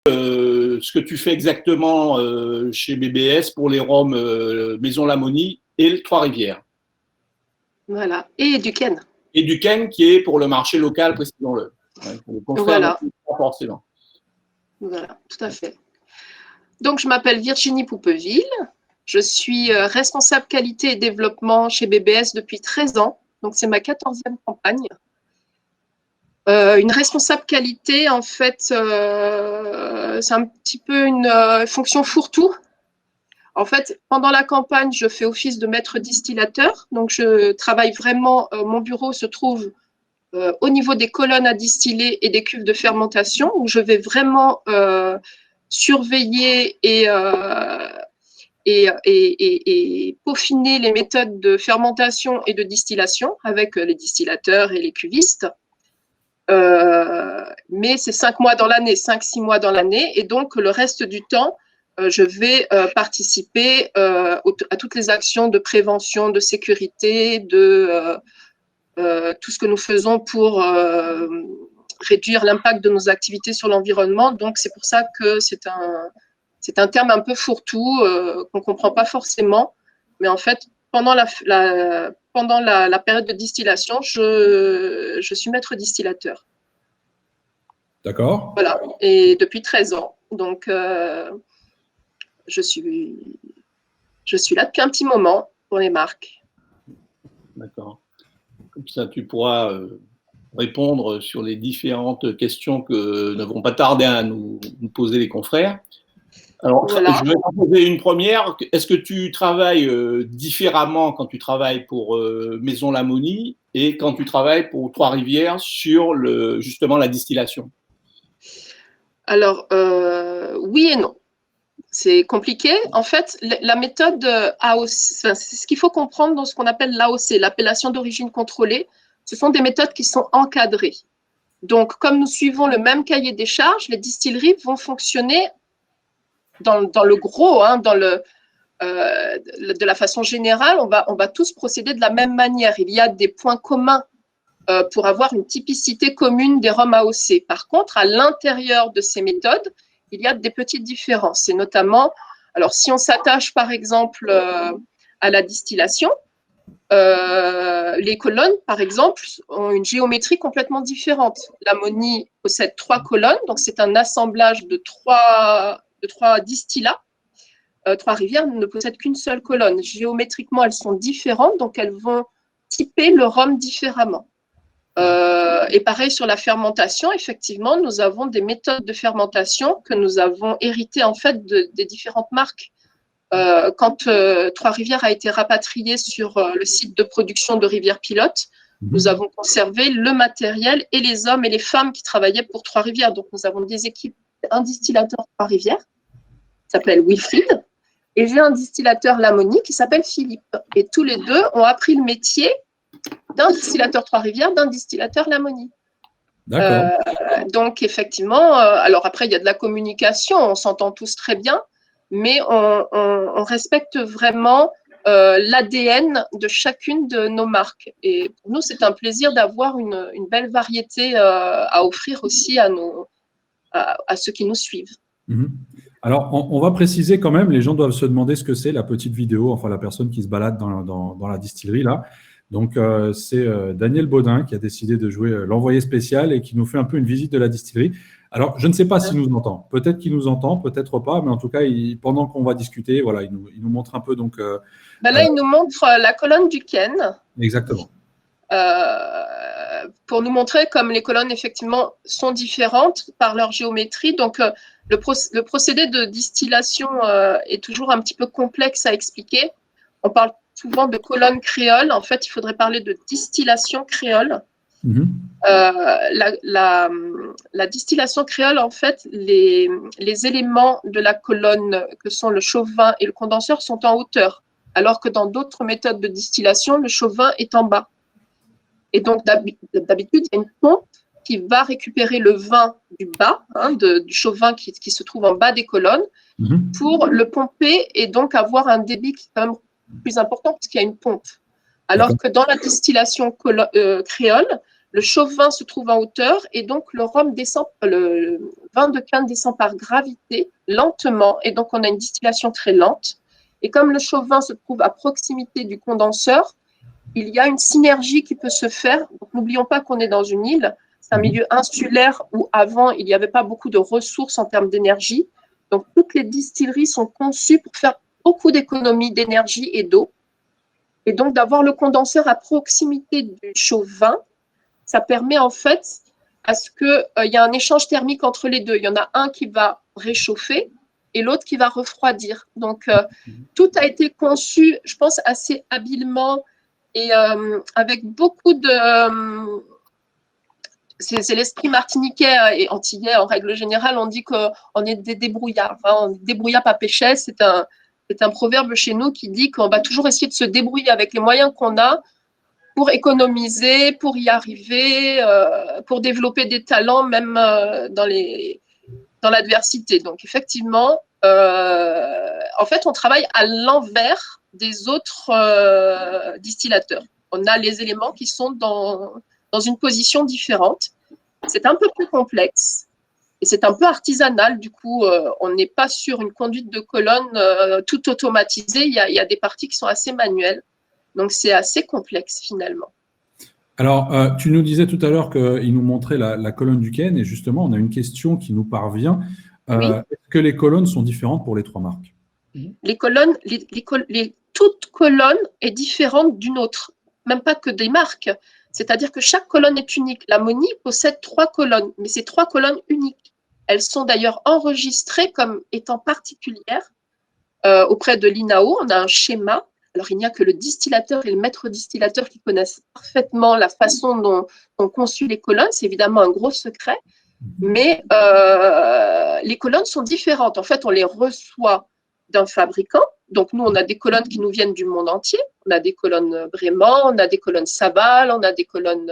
ce que tu fais exactement chez BBS pour les rhums Maison Lamonie et Trois-Rivières. Voilà, et Duquesne. Et Duquesne qui est pour le marché local, précisons-le. Voilà. Forcément. Voilà, tout à fait. Donc, je m'appelle Virginie Poupeville. Je suis responsable qualité et développement chez BBS depuis 13 ans. Donc, c'est ma 14e campagne. Une responsable qualité, en fait, c'est un petit peu une fonction fourre-tout. En fait, pendant la campagne, je fais office de maître distillateur. Donc, je travaille vraiment, mon bureau se trouve au niveau des colonnes à distiller et des cuves de fermentation, où je vais vraiment surveiller et peaufiner les méthodes de fermentation et de distillation avec les distillateurs et les cuvistes. Mais c'est 5 mois dans l'année, 5-6 mois dans l'année, et donc le reste du temps, je vais participer à toutes les actions de prévention, de sécurité, de tout ce que nous faisons pour réduire l'impact de nos activités sur l'environnement. Donc, c'est pour ça que c'est un terme un peu fourre-tout qu'on ne comprend pas forcément. Mais en fait, pendant la période de distillation, je suis maître distillateur. D'accord. Voilà, et depuis 13 ans. Donc, je suis là depuis un petit moment pour les marques. D'accord. Comme ça, tu pourras répondre sur les différentes questions que ne vont pas tarder à nous poser les confrères. Alors, voilà. Je vais t'en poser une première. Est-ce que tu travailles différemment quand tu travailles pour Maison Lamonie et quand tu travailles pour Trois-Rivières sur justement la distillation? Alors, oui et non. C'est compliqué. En fait, la méthode AOC, c'est ce qu'il faut comprendre dans ce qu'on appelle l'AOC, l'appellation d'origine contrôlée. Ce sont des méthodes qui sont encadrées. Donc, comme nous suivons le même cahier des charges, les distilleries vont fonctionner dans le gros, hein, de la façon générale, on va tous procéder de la même manière. Il y a des points communs pour avoir une typicité commune des rhums AOC. Par contre, à l'intérieur de ces méthodes, il y a des petites différences. Et notamment, alors si on s'attache par exemple à la distillation, les colonnes, par exemple, ont une géométrie complètement différente. L'ammonie possède 3 colonnes, donc c'est un assemblage de 3 distillats. Trois-Rivières ne possède qu'une seule colonne. Géométriquement, elles sont différentes, donc elles vont typer le rhum différemment. Et pareil sur la fermentation, effectivement, nous avons des méthodes de fermentation que nous avons héritées en fait des différentes marques. Quand Trois-Rivières a été rapatrié sur le site de production de Rivière-Pilote, nous avons conservé le matériel et les hommes et les femmes qui travaillaient pour Trois-Rivières. Donc, nous avons des équipes, un distillateur Trois-Rivières, qui s'appelle Wilfried, et j'ai un distillateur Lamonie qui s'appelle Philippe. Et tous les deux ont appris le métier d'un distillateur Trois-Rivières, d'un distillateur Lamonie. Donc, effectivement, alors après, il y a de la communication, on s'entend tous très bien, mais on respecte vraiment l'ADN de chacune de nos marques. Et pour nous, c'est un plaisir d'avoir une belle variété à offrir aussi à ceux qui nous suivent. Alors, on va préciser quand même, les gens doivent se demander ce que c'est la petite vidéo, enfin la personne qui se balade dans la distillerie là. Donc, c'est Daniel Baudin qui a décidé de jouer l'envoyé spécial et qui nous fait un peu une visite de la distillerie. Alors, je ne sais pas s'il nous entend. Peut-être qu'il nous entend, peut-être pas, mais en tout cas, pendant qu'on va discuter, voilà, il nous montre un peu. Donc, là, il nous montre la colonne Duquesne. Exactement. Pour nous montrer comme les colonnes, effectivement, sont différentes par leur géométrie. Donc, le procédé de distillation est toujours un petit peu complexe à expliquer. On parle souvent de colonne créole. En fait, il faudrait parler de distillation créole. La distillation créole, en fait, les éléments de la colonne, que sont le chauvin et le condenseur, sont en hauteur, alors que dans d'autres méthodes de distillation, le chauvin est en bas. Et donc, d'habitude, il y a une pompe qui va récupérer le vin du bas, hein, du chauvin qui se trouve en bas des colonnes, pour le pomper et donc avoir un débit qui est quand même plus important parce qu'il y a une pompe. Alors que dans la distillation créole, Le chauvin se trouve en hauteur et donc le vin de canne descend par gravité lentement et donc on a une distillation très lente. Et comme le chauvin se trouve à proximité du condenseur, il y a une synergie qui peut se faire. N'oublions pas qu'on est dans une île, c'est un milieu insulaire où avant il n'y avait pas beaucoup de ressources en termes d'énergie. Donc toutes les distilleries sont conçues pour faire beaucoup d'économies d'énergie et d'eau. Et donc d'avoir le condenseur à proximité du chauvin, ça permet en fait à ce qu'il y a un échange thermique entre les deux. Il y en a un qui va réchauffer et l'autre qui va refroidir. Donc, tout a été conçu, je pense, assez habilement et avec beaucoup de… c'est l'esprit martiniquais et antillais en règle générale. On dit qu'on est des débrouillards. Hein. Débrouillard pas péché, c'est un proverbe chez nous qui dit qu'on va toujours essayer de se débrouiller avec les moyens qu'on a pour économiser, pour y arriver, pour développer des talents même dans l'adversité. Donc effectivement, en fait, on travaille à l'envers des autres distillateurs. On a les éléments qui sont dans une position différente. C'est un peu plus complexe et c'est un peu artisanal. Du coup, on n'est pas sur une conduite de colonne tout automatisée. Il y a des parties qui sont assez manuelles. Donc, c'est assez complexe finalement. Alors, tu nous disais tout à l'heure qu'il nous montrait la colonne du Ken et justement, on a une question qui nous parvient. Oui. Est-ce que les colonnes sont différentes pour les trois marques? Les colonnes, toute colonne est différente d'une autre, même pas que des marques. C'est-à-dire que chaque colonne est unique. La Moni possède 3 colonnes, mais c'est 3 colonnes uniques. Elles sont d'ailleurs enregistrées comme étant particulières auprès de l'INAO. On a un schéma. Alors, il n'y a que le distillateur et le maître distillateur qui connaissent parfaitement la façon dont on conçut les colonnes. C'est évidemment un gros secret, mais les colonnes sont différentes. En fait, on les reçoit d'un fabricant. Donc, nous, on a des colonnes qui nous viennent du monde entier. On a des colonnes Brément, on a des colonnes Sabal, on a des colonnes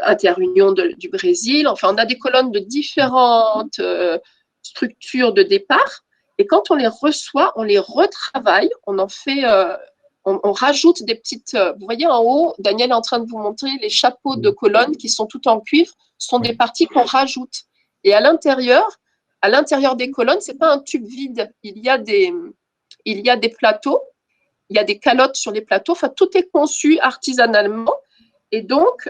Interunion du Brésil. Enfin, on a des colonnes de différentes structures de départ. Et quand on les reçoit, on les retravaille, on en fait, on rajoute des petites… vous voyez en haut, Daniel est en train de vous montrer les chapeaux de colonnes qui sont tout en cuivre. Ce sont des parties qu'on rajoute. Et à l'intérieur des colonnes, ce n'est pas un tube vide. Il y a des plateaux, il y a des calottes sur les plateaux. Enfin, tout est conçu artisanalement. Et donc,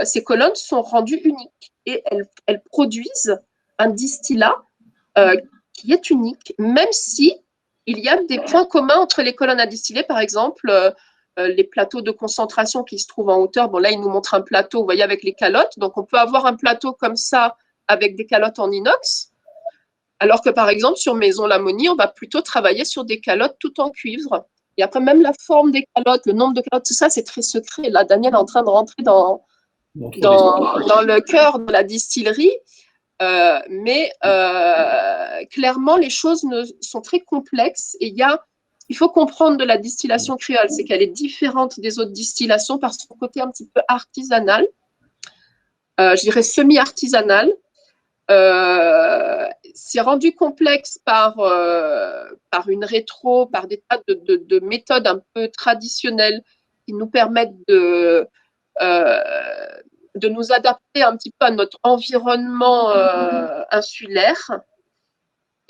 ces colonnes sont rendues uniques. Et elles produisent un distillat qui est unique, même si il y a des points communs entre les colonnes à distiller. Par exemple, les plateaux de concentration qui se trouvent en hauteur. Bon, là, il nous montre un plateau, vous voyez, avec les calottes. Donc, on peut avoir un plateau comme ça avec des calottes en inox, alors que, par exemple, sur Maison Lamoni, on va plutôt travailler sur des calottes tout en cuivre. Et après, même la forme des calottes, le nombre de calottes, tout ça, c'est très secret. Là, Daniel est en train de rentrer dans le cœur de la distillerie. Mais clairement, les choses sont très complexes et il faut comprendre de la distillation créole, c'est qu'elle est différente des autres distillations par son côté un petit peu artisanal, je dirais semi-artisanal. C'est rendu complexe par une rétro, par des tas de méthodes un peu traditionnelles qui nous permettent de nous adapter un petit peu à notre environnement insulaire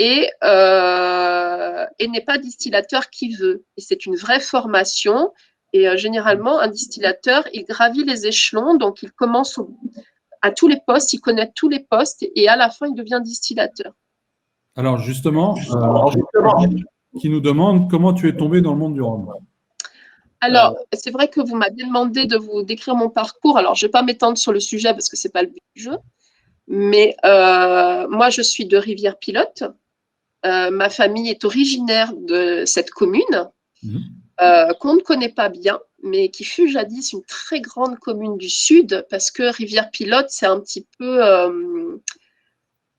et n'est pas distillateur qui veut. Et c'est une vraie formation. Et généralement, un distillateur, il gravit les échelons, donc il commence à tous les postes, il connaît tous les postes et à la fin, il devient distillateur. Alors justement, qui nous demande comment tu es tombé dans le monde du rhum. Alors, c'est vrai que vous m'avez demandé de vous décrire mon parcours. Alors, je ne vais pas m'étendre sur le sujet parce que ce n'est pas le but du jeu. Mais moi, je suis de Rivière-Pilote. Ma famille est originaire de cette commune qu'on ne connaît pas bien, mais qui fut jadis une très grande commune du Sud parce que Rivière-Pilote, c'est un petit peu…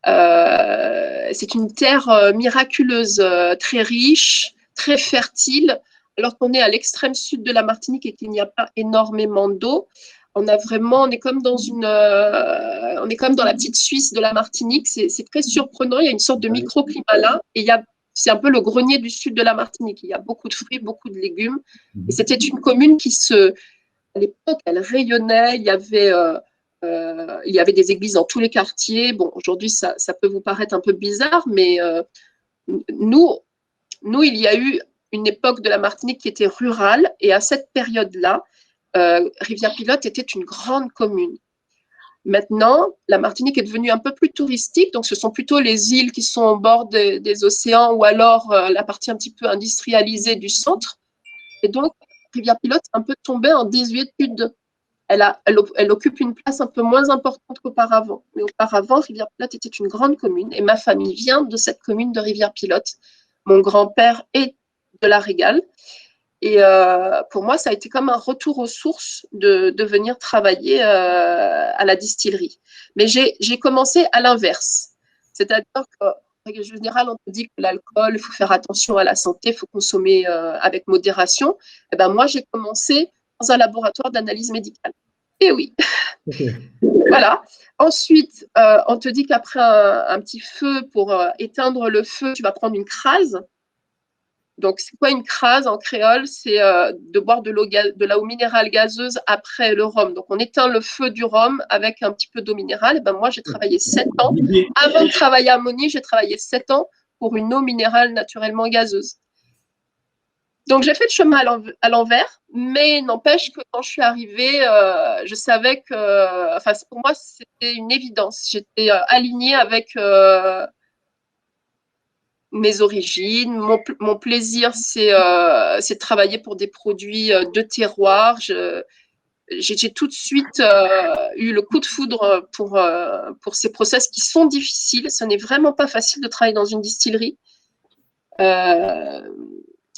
c'est une terre miraculeuse, très riche, très fertile. Alors qu'on est à l'extrême sud de la Martinique et qu'il n'y a pas énormément d'eau, on est comme dans la petite Suisse de la Martinique. C'est très surprenant. Il y a une sorte de microclimat là, et c'est un peu le grenier du sud de la Martinique. Il y a beaucoup de fruits, beaucoup de légumes. Et c'était une commune qui se l'époque, elle rayonnait. Il y avait des églises dans tous les quartiers. Bon, aujourd'hui, ça peut vous paraître un peu bizarre, mais nous, il y a eu une époque de la Martinique qui était rurale, et à cette période-là, Rivière-Pilote était une grande commune. Maintenant, la Martinique est devenue un peu plus touristique, donc ce sont plutôt les îles qui sont au bord des océans, ou alors la partie un petit peu industrialisée du centre. Et donc, Rivière-Pilote est un peu tombée en désuétude. Elle occupe une place un peu moins importante qu'auparavant. Mais auparavant, Rivière-Pilote était une grande commune, et ma famille vient de cette commune de Rivière-Pilote. Mon grand-père est de la Régale. Et pour moi, ça a été comme un retour aux sources de venir travailler à la distillerie. Mais j'ai commencé à l'inverse. C'est-à-dire qu'en règle générale, on te dit que l'alcool, il faut faire attention à la santé, il faut consommer avec modération. Et ben moi, j'ai commencé dans un laboratoire d'analyse médicale. Et oui. Okay. Voilà. Ensuite, on te dit qu'après un petit feu, pour éteindre le feu, tu vas prendre une crase. Donc, c'est quoi une crase en créole? C'est de boire de l'eau minérale gazeuse après le rhum. Donc, on éteint le feu du rhum avec un petit peu d'eau minérale. Et ben, moi, j'ai travaillé 7 ans. Avant de travailler à Moni, j'ai travaillé 7 ans pour une eau minérale naturellement gazeuse. Donc, j'ai fait le chemin à l'envers, mais n'empêche que quand je suis arrivée, je savais que, enfin, pour moi, c'était une évidence. J'étais alignée avec mes origines. Mon plaisir, c'est de travailler pour des produits de terroir. J'ai tout de suite eu le coup de foudre pour ces process qui sont difficiles. Ce n'est vraiment pas facile de travailler dans une distillerie.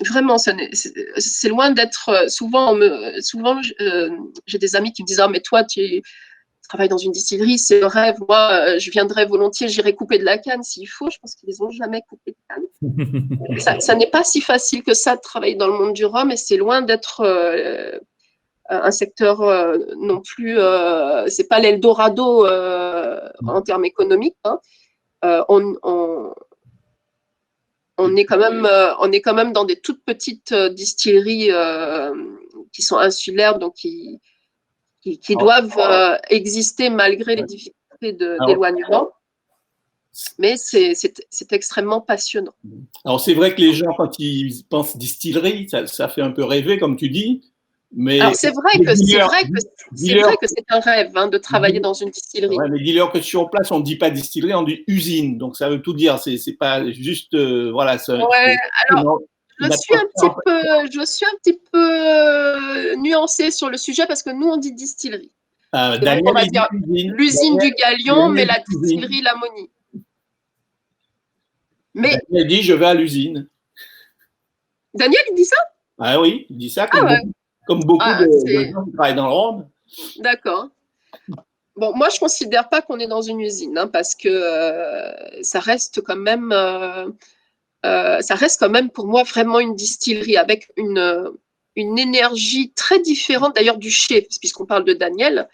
Vraiment, c'est loin d'être. Souvent, j'ai des amis qui me disent: ah, mais toi, tu travailles dans une distillerie, c'est le rêve. Moi, je viendrais volontiers, j'irai couper de la canne s'il faut. Je pense qu'ils n'ont jamais coupé de canne. Ça n'est pas si facile que ça de travailler dans le monde du rhum, et c'est loin d'être un secteur non plus. C'est pas l'Eldorado en termes économiques. Hein. On est quand même dans des toutes petites distilleries qui sont insulaires, donc qui doivent exister malgré les difficultés d'éloignement. Mais c'est extrêmement passionnant. Alors, c'est vrai que les gens, quand ils pensent distillerie, ça fait un peu rêver, comme tu dis. Mais alors, c'est vrai que c'est un rêve de travailler dans une distillerie. Ouais, mais dis-leur que sur place, on ne dit pas distillerie, on dit usine. Donc, ça veut tout dire. C'est pas juste. Voilà. Ouais, alors, je suis un petit peu nuancée sur le sujet parce que nous, on dit distillerie. Daniel, on va dire l'usine du Galion, mais la distillerie Lamoni. Mais Daniel dit: je vais à l'usine. Daniel, il dit ça? Ah oui, il dit ça comme beaucoup de gens qui travaillent dans le rhum. D'accord. Bon, moi, je ne considère pas qu'on est dans une usine, parce que ça reste quand même pour moi vraiment une distillerie avec une énergie très différente d'ailleurs du chef, puisqu'on parle de Daniel.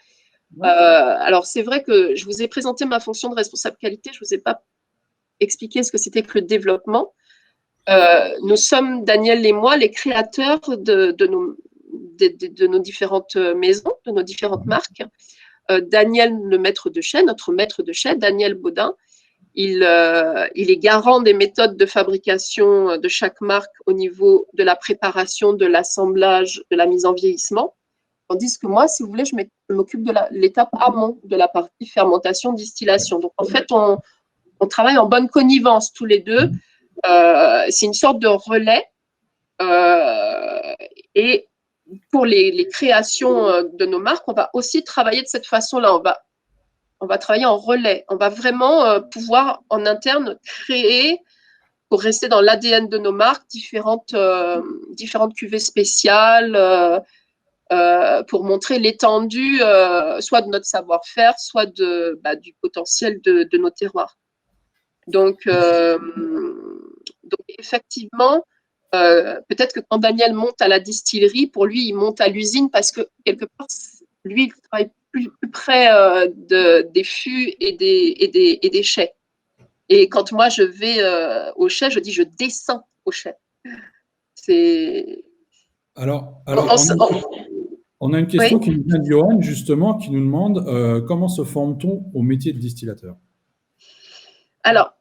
Alors, c'est vrai que je vous ai présenté ma fonction de responsable qualité, je ne vous ai pas expliqué ce que c'était que le développement. Nous sommes, Daniel et moi, les créateurs de nos différentes maisons, de nos différentes marques. Daniel, le maître de chai, notre maître de chai, Daniel Baudin, il est garant des méthodes de fabrication de chaque marque au niveau de la préparation, de l'assemblage, de la mise en vieillissement. Tandis que moi, si vous voulez, je m'occupe de l'étape amont, de la partie fermentation, distillation. Donc, en fait, on travaille en bonne connivence tous les deux. C'est une sorte de relais. Et pour les créations de nos marques, on va aussi travailler de cette façon-là. On va travailler en relais. On va vraiment pouvoir, en interne, créer, pour rester dans l'ADN de nos marques, différentes cuvées spéciales pour montrer l'étendue, soit de notre savoir-faire, soit du potentiel de nos terroirs. Donc effectivement, peut-être que quand Daniel monte à la distillerie, pour lui, il monte à l'usine parce que, quelque part, lui, il travaille plus près des fûts et des chais. Et quand moi, je vais au chai, je dis je descends au chai. C'est… Alors On a une question qui nous vient de Johan, justement, qui nous demande comment se forme-t-on au métier de distillateur? Alors,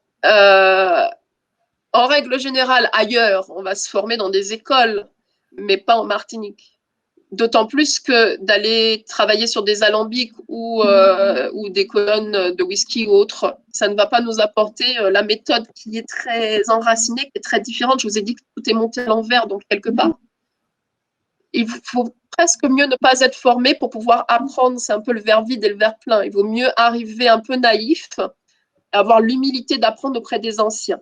en règle générale, ailleurs, on va se former dans des écoles, mais pas en Martinique. D'autant plus que d'aller travailler sur des alambics ou des colonnes de whisky ou autres, ça ne va pas nous apporter la méthode qui est très enracinée, qui est très différente. Je vous ai dit que tout est monté à l'envers, donc quelque part. Il faut presque mieux ne pas être formé pour pouvoir apprendre. C'est un peu le verre vide et le verre plein. Il vaut mieux arriver un peu naïf, avoir l'humilité d'apprendre auprès des anciens.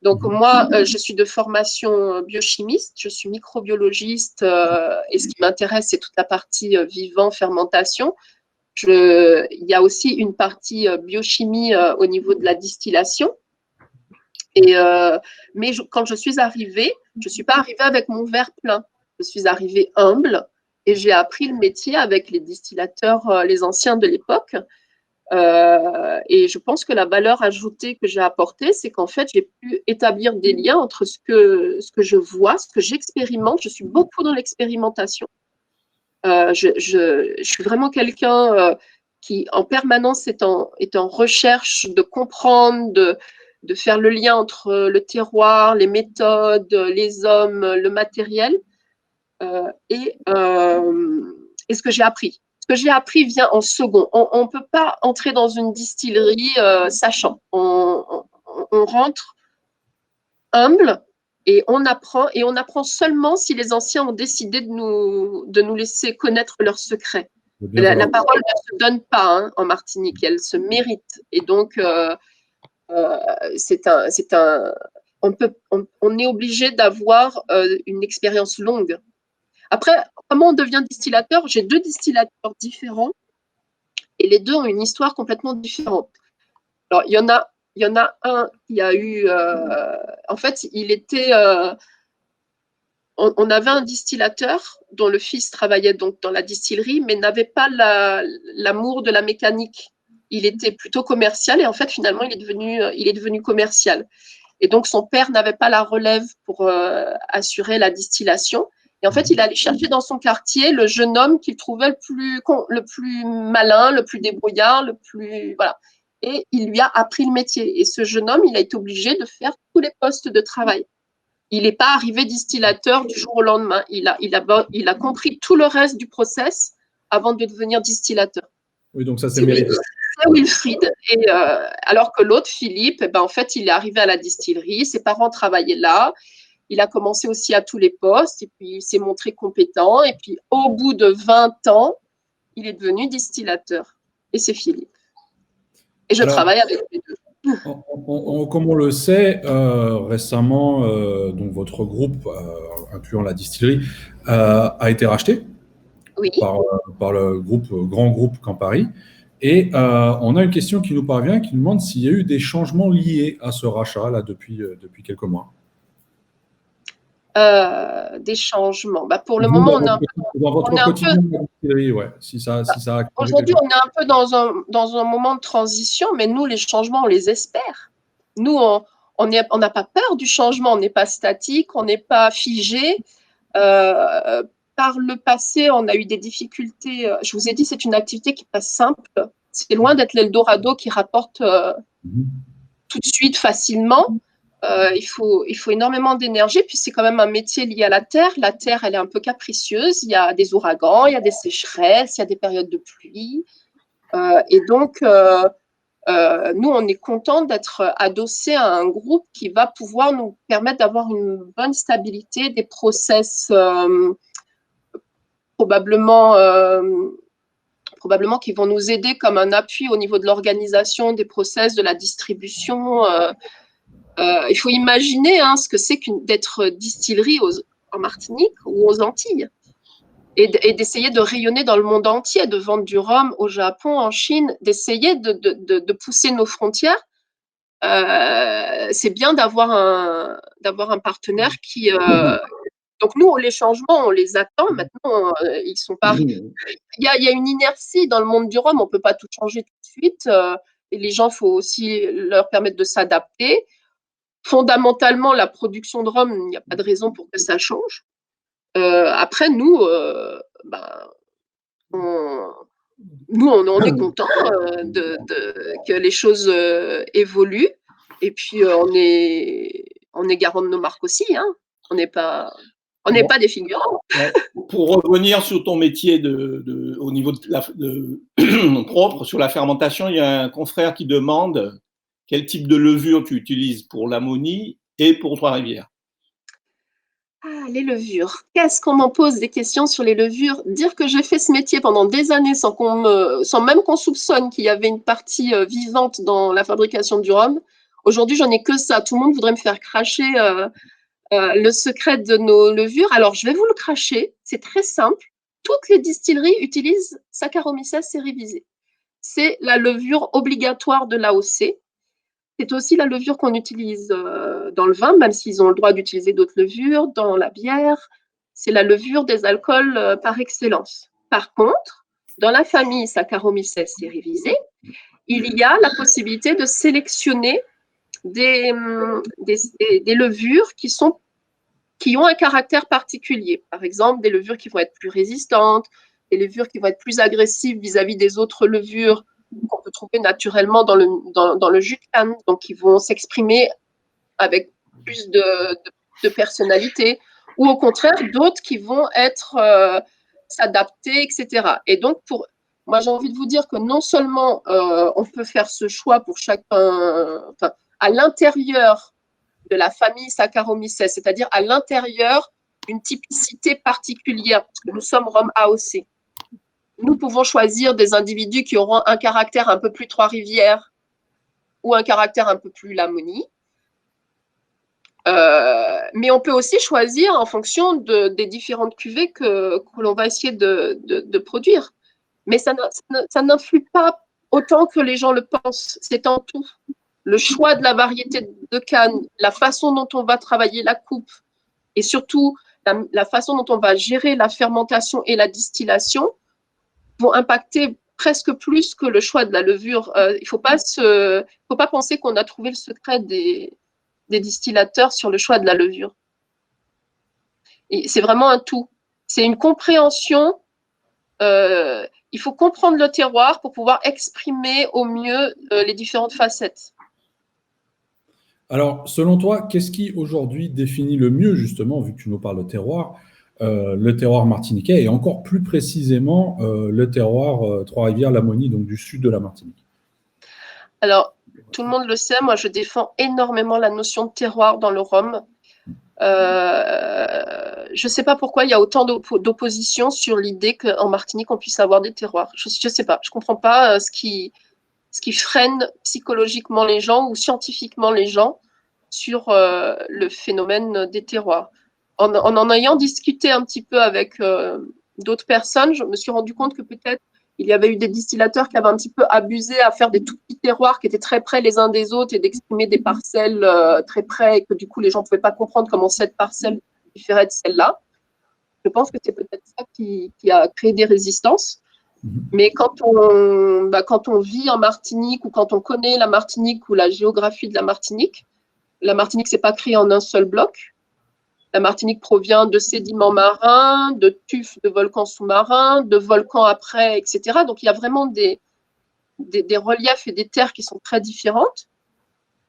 Donc moi, je suis de formation biochimiste, je suis microbiologiste et ce qui m'intéresse, c'est toute la partie vivant, fermentation. Il y a aussi une partie biochimie au niveau de la distillation. Mais quand je suis arrivée, je ne suis pas arrivée avec mon verre plein. Je suis arrivée humble et j'ai appris le métier avec les distillateurs, les anciens de l'époque. Et je pense que la valeur ajoutée que j'ai apportée, c'est qu'en fait, j'ai pu établir des liens entre ce que je vois, ce que j'expérimente. Je suis beaucoup dans l'expérimentation. Je suis vraiment quelqu'un qui, en permanence, est en recherche de comprendre, de faire le lien entre le terroir, les méthodes, les hommes, le matériel et ce que j'ai appris. Ce que j'ai appris vient en second. On ne peut pas entrer dans une distillerie sachant. On rentre humble et on apprend seulement si les anciens ont décidé de nous laisser connaître leurs secrets. La parole ne se donne pas en Martinique, elle se mérite. Et donc, on est obligé d'avoir une expérience longue. Après, comment on devient distillateur? J'ai 2 distillateurs différents et les 2 ont une histoire complètement différente. Alors, il y en a un qui a eu… en fait, il était… on avait un distillateur dont le fils travaillait donc dans la distillerie, mais n'avait pas l'amour de la mécanique. Il était plutôt commercial et en fait, finalement, il est devenu commercial. Et donc, son père n'avait pas la relève pour assurer la distillation. Et en fait, il allait chercher dans son quartier le jeune homme qu'il trouvait le plus malin, le plus débrouillard, voilà. Et il lui a appris le métier. Et ce jeune homme, il a été obligé de faire tous les postes de travail. Il n'est pas arrivé distillateur du jour au lendemain. Il a compris tout le reste du process avant de devenir distillateur. Oui, donc ça, c'est mérité. C'est Wilfried. Et, alors que l'autre, Philippe, en fait, il est arrivé à la distillerie. Ses parents travaillaient là. Il a commencé aussi à tous les postes et puis il s'est montré compétent. Et puis, au bout de 20 ans, il est devenu distillateur. Et c'est Philippe. Et je travaille avec les 2. Comme on le sait, récemment, donc votre groupe, incluant la distillerie, a été racheté par le grand groupe Campari. Et on a une question qui nous parvient, qui nous demande s'il y a eu des changements liés à ce rachat là depuis quelques mois. Des changements. Pour le moment, on est un peu dans votre quotidien de distillerie, ouais. Aujourd'hui, on est un peu dans un moment de transition, mais nous, les changements, on les espère. Nous, on n'a pas peur du changement, on n'est pas statique, on n'est pas figé. Par le passé, on a eu des difficultés. Je vous ai dit, c'est une activité qui n'est pas simple. C'est loin d'être l'Eldorado qui rapporte tout de suite, facilement. Il faut énormément d'énergie, puis c'est quand même un métier lié à la terre. La terre, elle est un peu capricieuse. Il y a des ouragans, il y a des sécheresses, il y a des périodes de pluie. Et donc, nous, on est content d'être adossé à un groupe qui va pouvoir nous permettre d'avoir une bonne stabilité, des process probablement qui vont nous aider comme un appui au niveau de l'organisation des process, de la distribution. Il faut imaginer ce que c'est d'être distillerie en Martinique ou aux Antilles et d'essayer de rayonner dans le monde entier, de vendre du rhum au Japon, en Chine, d'essayer de pousser nos frontières. C'est bien d'avoir un partenaire qui… Donc nous, les changements, on les attend. Maintenant, ils sont pas… Il y a une inertie dans le monde du rhum, on ne peut pas tout changer tout de suite. Et les gens, il faut aussi leur permettre de s'adapter. Fondamentalement, la production de rhum, il n'y a pas de raison pour que ça change. Après, nous, nous, on est content que les choses évoluent. Et puis, on est garant de nos marques aussi. Hein. On n'est pas des figurants. Ouais. Pour revenir sur ton métier au niveau propre, sur la fermentation, il y a un confrère qui demande quel type de levure tu utilises pour l'Ammonie et pour Trois-Rivières. Ah, les levures. Qu'est-ce qu'on m'en pose des questions sur les levures? Dire que j'ai fait ce métier pendant des années sans même qu'on soupçonne qu'il y avait une partie vivante dans la fabrication du rhum. Aujourd'hui, j'en ai que ça. Tout le monde voudrait me faire cracher le secret de nos levures. Alors, je vais vous le cracher. C'est très simple. Toutes les distilleries utilisent Saccharomyces cerevisiae. C'est la levure obligatoire de l'AOC. C'est aussi la levure qu'on utilise dans le vin, même s'ils ont le droit d'utiliser d'autres levures, dans la bière. C'est la levure des alcools par excellence. Par contre, dans la famille Saccharomyces cerevisiae, il y a la possibilité de sélectionner des levures qui ont un caractère particulier. Par exemple, des levures qui vont être plus résistantes, des levures qui vont être plus agressives vis-à-vis des autres levures qu'on peut trouver naturellement dans le jus de canne, donc qui vont s'exprimer avec plus de personnalité, ou au contraire d'autres qui vont être s'adapter, etc. Et donc, moi, j'ai envie de vous dire que non seulement on peut faire ce choix pour chacun, à l'intérieur de la famille Saccharomyces, c'est-à-dire à l'intérieur d'une typicité particulière, parce que nous sommes rhum AOC. Nous pouvons choisir des individus qui auront un caractère un peu plus Trois-Rivières ou un caractère un peu plus l'Ammonie. Mais on peut aussi choisir en fonction des différentes cuvées que l'on va essayer de produire. Mais ça n'influe pas autant que les gens le pensent. C'est en tout. Le choix de la variété de canne, la façon dont on va travailler la coupe et surtout la façon dont on va gérer la fermentation et la distillation vont impacter presque plus que le choix de la levure. Il ne faut pas penser qu'on a trouvé le secret des distillateurs sur le choix de la levure. Et c'est vraiment un tout. C'est une compréhension. Il faut comprendre le terroir pour pouvoir exprimer au mieux les différentes facettes. Alors, selon toi, qu'est-ce qui aujourd'hui définit le mieux, justement, vu que tu nous parles de terroir, le terroir martiniquais et encore plus précisément le terroir Trois-Rivières, l'Ammonie, donc du sud de la Martinique? Alors, tout le monde le sait, moi je défends énormément la notion de terroir dans le rhum. Je ne sais pas pourquoi il y a autant d'opposition sur l'idée qu'en Martinique on puisse avoir des terroirs. Je ne sais pas, je ne comprends pas ce qui freine psychologiquement les gens ou scientifiquement les gens sur le phénomène des terroirs. En ayant discuté un petit peu avec d'autres personnes, je me suis rendu compte que peut-être il y avait eu des distillateurs qui avaient un petit peu abusé à faire des tout petits terroirs qui étaient très près les uns des autres et d'exprimer des parcelles très près et que du coup les gens ne pouvaient pas comprendre comment cette parcelle différait de celle-là. Je pense que c'est peut-être ça qui a créé des résistances. Mais quand on vit en Martinique ou quand on connaît la Martinique ou la géographie de la Martinique c'est pas créé en un seul bloc. La Martinique provient de sédiments marins, de tufs de volcans sous-marins, de volcans après, etc. Donc il y a vraiment des reliefs et des terres qui sont très différentes.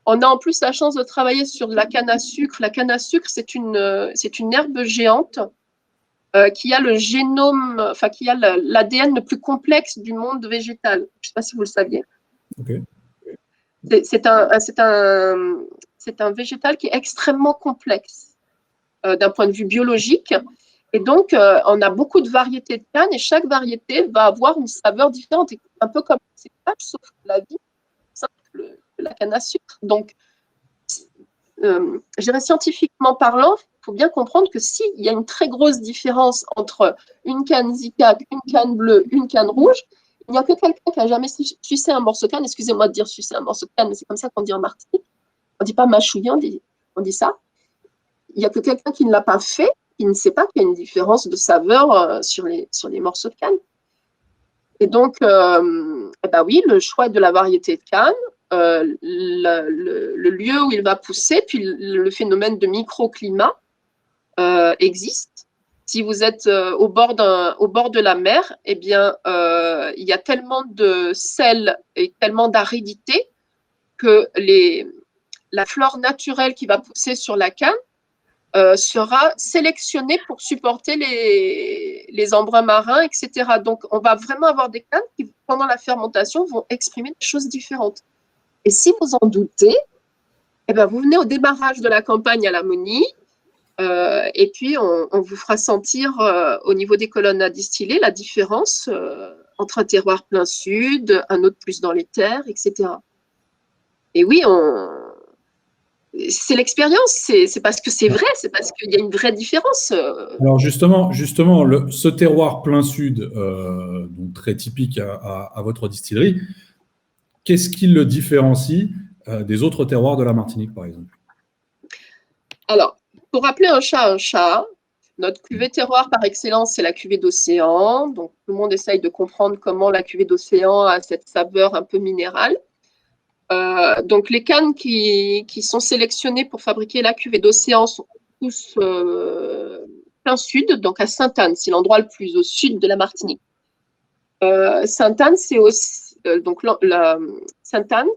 On a en plus la chance de travailler sur de la canne à sucre. La canne à sucre, c'est une herbe géante qui a le génome, enfin qui a l'ADN le plus complexe du monde végétal. Je ne sais pas si vous le saviez. Okay. C'est un végétal qui est extrêmement complexe d'un point de vue biologique. Et donc, on a beaucoup de variétés de canne et chaque variété va avoir une saveur différente, un peu comme le cépage, sauf que la vie simple de la canne à sucre. Donc, je dirais scientifiquement parlant, il faut bien comprendre que s'il y a une très grosse différence entre une canne Zicac, une canne bleue, une canne rouge, il n'y a que quelqu'un qui n'a jamais sucé un morceau de canne. Excusez-moi de dire sucer un morceau de canne, mais c'est comme ça qu'on dit en Martinique. On ne dit pas mâchouiller, on dit ça. Il n'y a que quelqu'un qui ne l'a pas fait, qui ne sait pas qu'il y a une différence de saveur sur les morceaux de canne. Et donc, oui, le choix de la variété de canne, le lieu où il va pousser, puis le phénomène de microclimat existe. Si vous êtes au bord de la mer, eh bien, il y a tellement de sel et tellement d'aridité que la flore naturelle qui va pousser sur la canne sera sélectionnée pour supporter les embruns marins, etc. Donc, on va vraiment avoir des cannes qui, pendant la fermentation, vont exprimer des choses différentes. Et si vous en doutez, eh bien, vous venez au démarrage de la campagne à Lamoni, et puis on vous fera sentir au niveau des colonnes à distiller la différence entre un terroir plein sud, un autre plus dans les terres, etc. Et oui, c'est l'expérience, c'est parce que c'est vrai, c'est parce qu'il y a une vraie différence. Alors justement, ce terroir plein sud, donc très typique à votre distillerie, qu'est-ce qui le différencie des autres terroirs de la Martinique, par exemple? Alors, pour appeler un chat, notre cuvée terroir par excellence, c'est la cuvée d'océan. Donc, tout le monde essaye de comprendre comment la cuvée d'océan a cette saveur un peu minérale. Donc, les cannes qui sont sélectionnées pour fabriquer la cuvée d'océan sont tous plein sud, donc à Sainte-Anne, c'est l'endroit le plus au sud de la Martinique. Sainte-Anne, c'est aussi donc Sainte-Anne.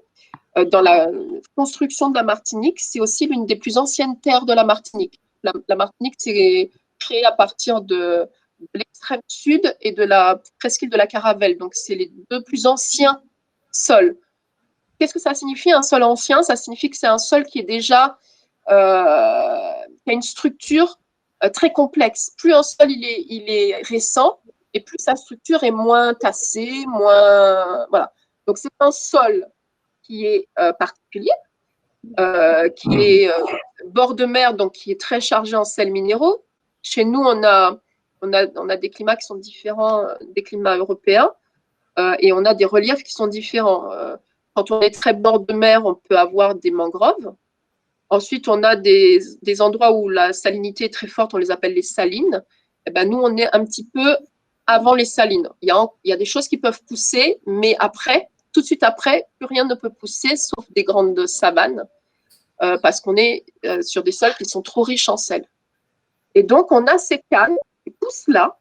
Dans la construction de la Martinique, c'est aussi l'une des plus anciennes terres de la Martinique. La Martinique s'est créée à partir de l'extrême sud et de la presqu'île de la Caravelle. Donc, c'est les deux plus anciens sols. Qu'est-ce que ça signifie, un sol ancien? Ça signifie que c'est un sol qui est déjà qui a une structure très complexe. Plus un sol il est récent, et plus sa structure est moins tassée, moins voilà. Donc, c'est un sol qui est particulier, qui est bord de mer, donc qui est très chargé en sels minéraux. Chez nous, on a des climats qui sont différents des climats européens, et on a des reliefs qui sont différents. Quand on est très bord de mer, on peut avoir des mangroves. Ensuite, on a des endroits où la salinité est très forte, on les appelle les salines. Et ben, nous, on est un petit peu avant les salines. Il y a des choses qui peuvent pousser, mais après, tout de suite après, plus rien ne peut pousser, sauf des grandes savanes, parce qu'on est sur des sols qui sont trop riches en sel. Et donc, on a ces cannes qui poussent là,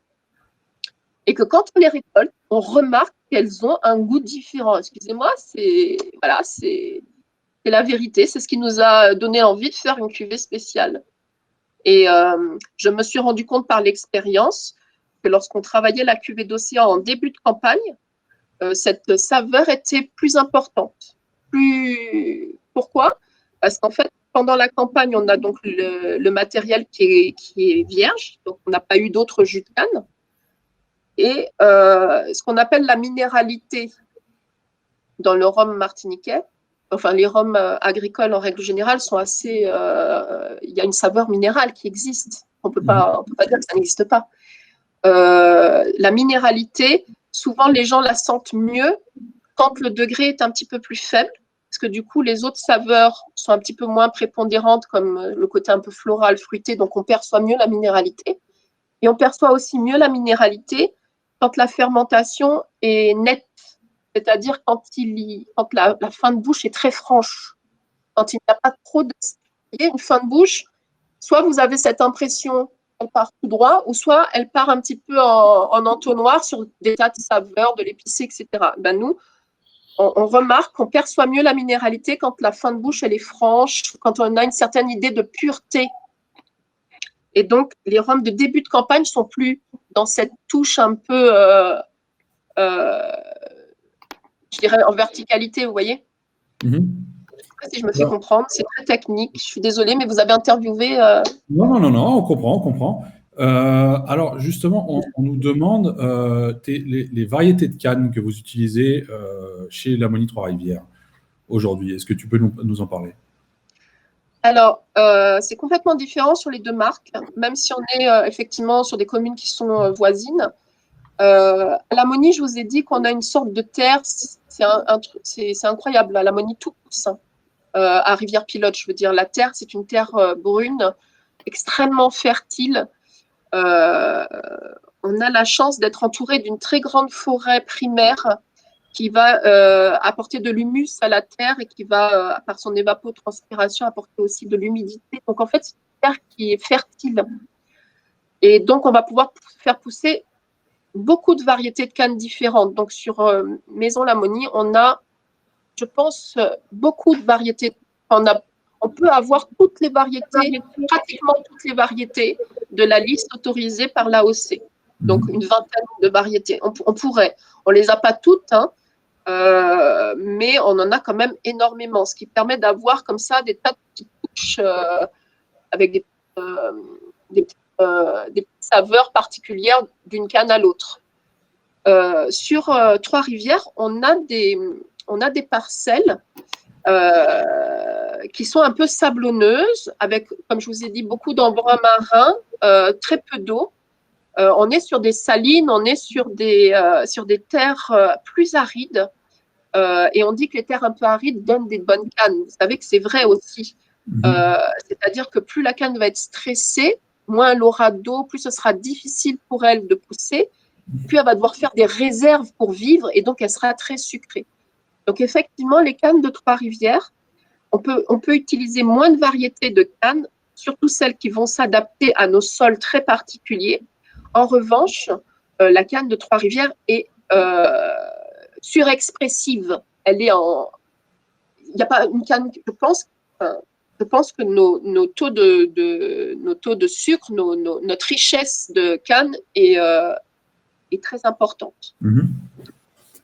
et que quand on les récolte, on remarque qu'elles ont un goût différent. Excusez-moi, c'est la vérité, c'est ce qui nous a donné envie de faire une cuvée spéciale. Et je me suis rendu compte par l'expérience que lorsqu'on travaillait la cuvée d'océan en début de campagne, cette saveur était plus importante. Pourquoi? Parce qu'en fait, pendant la campagne, on a donc le matériel qui est vierge, donc on n'a pas eu d'autres jus de canne. Et ce qu'on appelle la minéralité dans le rhum martiniquais, enfin les rhums agricoles en règle générale sont assez... il y a une saveur minérale qui existe. On ne peut pas dire que ça n'existe pas. La minéralité, souvent les gens la sentent mieux quand le degré est un petit peu plus faible, parce que du coup les autres saveurs sont un petit peu moins prépondérantes, comme le côté un peu floral, fruité, donc on perçoit mieux la minéralité. Et on perçoit aussi mieux la minéralité quand la fermentation est nette, c'est-à-dire quand la fin de bouche est très franche, quand il n'y a pas trop de... Une fin de bouche, soit vous avez cette impression qu'elle part tout droit, ou soit elle part un petit peu en entonnoir sur des tas de saveurs, de l'épicé, etc. Ben nous, on remarque qu'on perçoit mieux la minéralité quand la fin de bouche elle est franche, quand on a une certaine idée de pureté. Et donc, les rhums de début de campagne sont plus dans cette touche un peu, je dirais, en verticalité, vous voyez. Je ne sais pas si je me fais comprendre, c'est très technique. Je suis désolée, mais vous avez interviewé… Non, on comprend. Alors, justement, on nous demande les variétés de cannes que vous utilisez chez Lamoni Trois-Rivières aujourd'hui. Est-ce que tu peux nous en parler? Alors, c'est complètement différent sur les deux marques, même si on est effectivement sur des communes qui sont voisines. À Lamoni, je vous ai dit qu'on a une sorte de terre, c'est incroyable. À Lamoni, tout pousse. À Rivière-Pilote, je veux dire, la terre, c'est une terre brune, extrêmement fertile. On a la chance d'être entouré d'une très grande forêt primaire qui va apporter de l'humus à la terre et qui va, par son évapotranspiration, apporter aussi de l'humidité. Donc, en fait, c'est une terre qui est fertile. Et donc, on va pouvoir faire pousser beaucoup de variétés de cannes différentes. Donc, sur Maison Lamonie, on a, je pense, beaucoup de variétés. On peut avoir toutes les variétés, pratiquement toutes les variétés de la liste autorisée par l'AOC. Donc, une vingtaine de variétés. On pourrait. On ne les a pas toutes, hein, mais on en a quand même énormément, ce qui permet d'avoir comme ça des tas de petites touches avec des petites saveurs particulières d'une canne à l'autre. Sur Trois-Rivières, on a des parcelles qui sont un peu sablonneuses, avec, comme je vous ai dit, beaucoup d'embrun marin, très peu d'eau. On est sur des salines, on est sur des terres plus arides. Et on dit que les terres un peu arides donnent des bonnes cannes. Vous savez que c'est vrai aussi. C'est-à-dire que plus la canne va être stressée, moins elle aura d'eau, plus ce sera difficile pour elle de pousser, plus elle va devoir faire des réserves pour vivre et donc elle sera très sucrée. Donc effectivement, les cannes de Trois-Rivières, on peut utiliser moins de variétés de cannes, surtout celles qui vont s'adapter à nos sols très particuliers. En revanche, la canne de Trois-Rivières est surexpressive. Elle est en... Il n'y a pas une canne, je pense que nos taux de sucre, notre richesse de canne est très importante.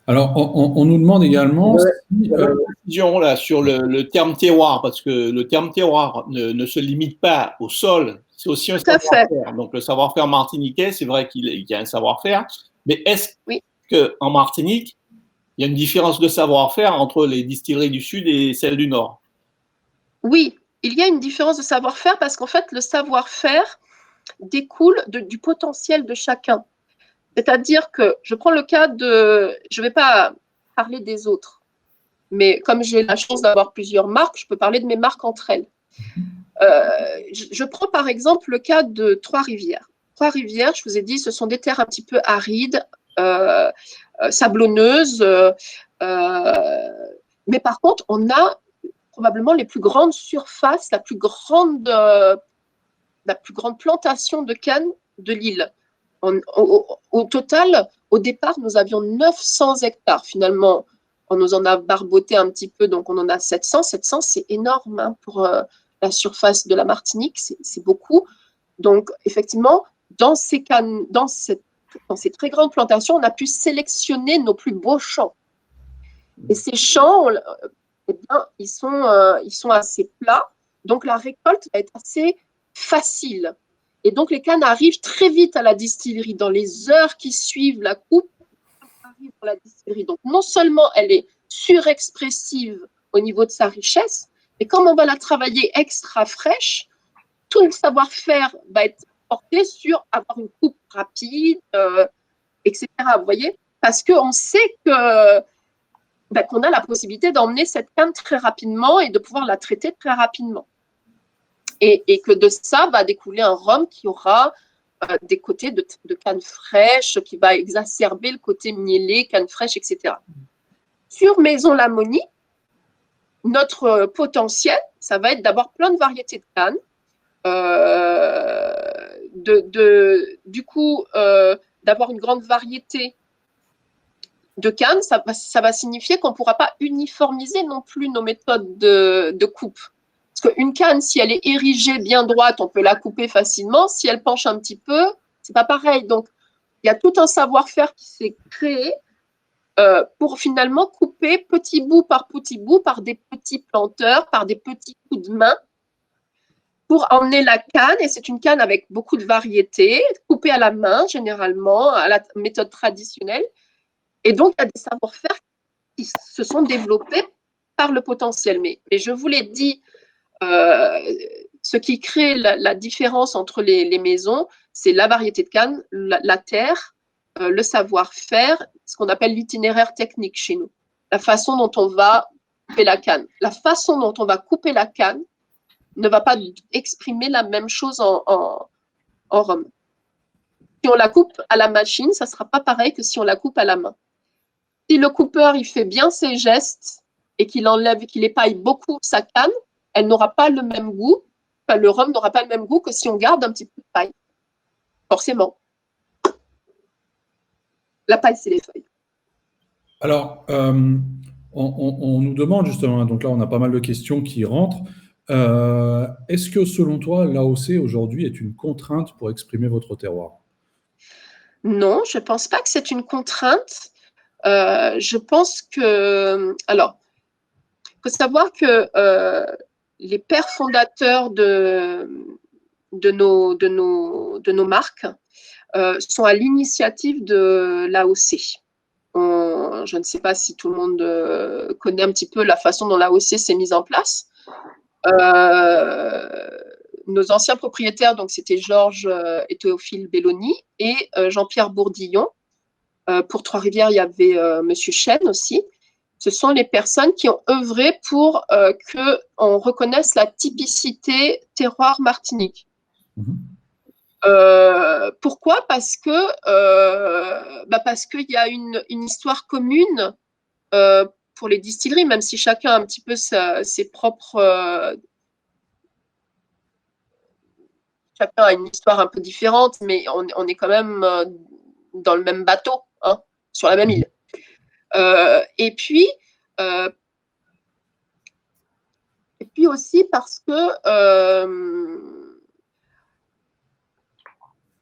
Alors, on nous demande également… précision là, sur le terme terroir, parce que le terme terroir ne se limite pas au sol, c'est aussi un savoir-faire. Donc, le savoir-faire martiniquais, c'est vrai qu'il y a un savoir-faire, mais est-ce qu'en Martinique, il y a une différence de savoir-faire entre les distilleries du Sud et celles du Nord? Oui, il y a une différence de savoir-faire parce qu'en fait, le savoir-faire découle du potentiel de chacun. C'est-à-dire que je prends le cas de… Je ne vais pas parler des autres, mais comme j'ai la chance d'avoir plusieurs marques, je peux parler de mes marques entre elles. Je prends par exemple le cas de Trois-Rivières. Trois-Rivières, je vous ai dit, ce sont des terres un petit peu arides, sablonneuses, mais par contre, on a probablement les plus grandes surfaces, la plus grande plantation de canne de l'île. Au total, au départ, nous avions 900 hectares. Finalement, on nous en a barboté un petit peu, donc on en a 700. 700, c'est énorme hein, pour la surface de la Martinique, c'est beaucoup. Donc, effectivement, dans ces très grandes plantations, on a pu sélectionner nos plus beaux champs. Et ces champs, eh bien, ils sont assez plats, donc la récolte va être assez facile. Et donc, les cannes arrivent très vite à la distillerie. Dans les heures qui suivent la coupe, elles arrivent à la distillerie. Donc, non seulement elle est surexpressive au niveau de sa richesse, mais comme on va la travailler extra fraîche, tout le savoir-faire va être porté sur avoir une coupe rapide, etc. Vous voyez? Parce qu'on sait qu'on a la possibilité d'emmener cette canne très rapidement et de pouvoir la traiter très rapidement. Et que de ça va découler un rhum qui aura des côtés de canne fraîche, qui va exacerber le côté mielé, canne fraîche, etc. Sur Maison Lamonie, notre potentiel, ça va être d'avoir plein de variétés de cannes, du coup, d'avoir une grande variété de cannes, ça va signifier qu'on ne pourra pas uniformiser non plus nos méthodes de coupe. Parce qu'une canne, si elle est érigée bien droite, on peut la couper facilement. Si elle penche un petit peu, c'est pas pareil. Donc, il y a tout un savoir-faire qui s'est créé pour finalement couper petit bout, par des petits planteurs, par des petits coups de main, pour emmener la canne. Et c'est une canne avec beaucoup de variétés, coupée à la main, généralement, à la méthode traditionnelle. Et donc, il y a des savoir-faire qui se sont développés par le potentiel. Mais je vous l'ai dit, ce qui crée la différence entre les maisons, c'est la variété de canne, la terre, le savoir-faire, ce qu'on appelle l'itinéraire technique chez nous. La façon dont on va couper la canne. La façon dont on va couper la canne ne va pas exprimer la même chose en rhum. Si on la coupe à la machine, ça ne sera pas pareil que si on la coupe à la main. Si le coupeur il fait bien ses gestes et qu'il épaille beaucoup sa canne, elle n'aura pas le même goût, enfin, le rhum n'aura pas le même goût que si on garde un petit peu de paille. forcément. La paille, c'est les feuilles. Alors, on nous demande justement, donc là on a pas mal de questions qui rentrent. Est-ce que selon toi, l'AOC aujourd'hui est une contrainte pour exprimer votre terroir? Non, je ne pense pas que c'est une contrainte. Je pense que... Alors, il faut savoir que les pères fondateurs de nos marques sont à l'initiative de l'AOC. Je ne sais pas si tout le monde connaît un petit peu la façon dont l'AOC s'est mise en place. Nos anciens propriétaires, donc c'était Georges et Théophile Belloni et Jean-Pierre Bourdillon. Pour Trois-Rivières, il y avait Monsieur Chêne aussi. Ce sont les personnes qui ont œuvré pour qu'on reconnaisse la typicité terroir Martinique. Pourquoi? Parce qu'il y a une histoire commune pour les distilleries, même si chacun a un petit peu ses propres... chacun a une histoire un peu différente, mais on est quand même dans le même bateau, hein, sur la même île. Et puis aussi parce que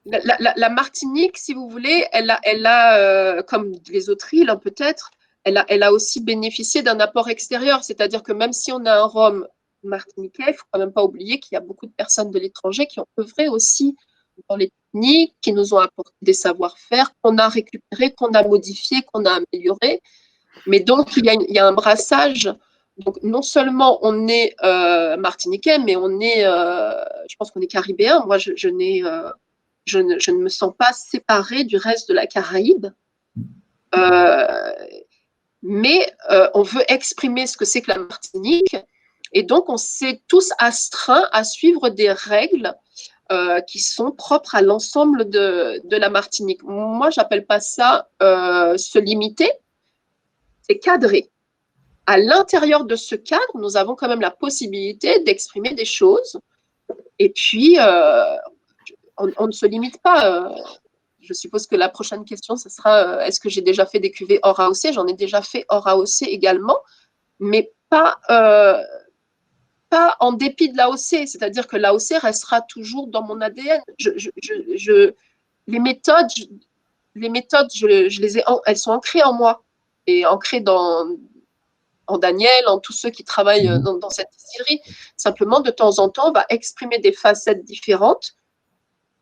la Martinique, si vous voulez, elle a comme les autres îles, hein, peut-être, elle a aussi bénéficié d'un apport extérieur. C'est-à-dire que même si on a un rhum martiniquais, il ne faut quand même pas oublier qu'il y a beaucoup de personnes de l'étranger qui ont œuvré aussi dans les techniques, qui nous ont apporté des savoir-faire, qu'on a récupérés, qu'on a modifiés, qu'on a améliorés. Mais donc, il y a un brassage. Donc, non seulement on est martiniquais, mais on est, je pense qu'on est caribéen. Moi, je ne me sens pas séparée du reste de la Caraïbe. Mais on veut exprimer ce que c'est que la Martinique. Et donc, on s'est tous astreints à suivre des règles qui sont propres à l'ensemble de la Martinique. Moi, je n'appelle pas ça se limiter, c'est cadrer. À l'intérieur de ce cadre, nous avons quand même la possibilité d'exprimer des choses. Et puis, on ne se limite pas. Je suppose que la prochaine question, ce sera est-ce que j'ai déjà fait des cuvées hors AOC? J'en ai déjà fait hors AOC également, mais pas en dépit de l'AOC. C'est-à-dire que l'AOC restera toujours dans mon ADN. Les méthodes, elles sont ancrées en moi et ancrées en Daniel, en tous ceux qui travaillent dans cette distillerie. Simplement, de temps en temps, on va exprimer des facettes différentes.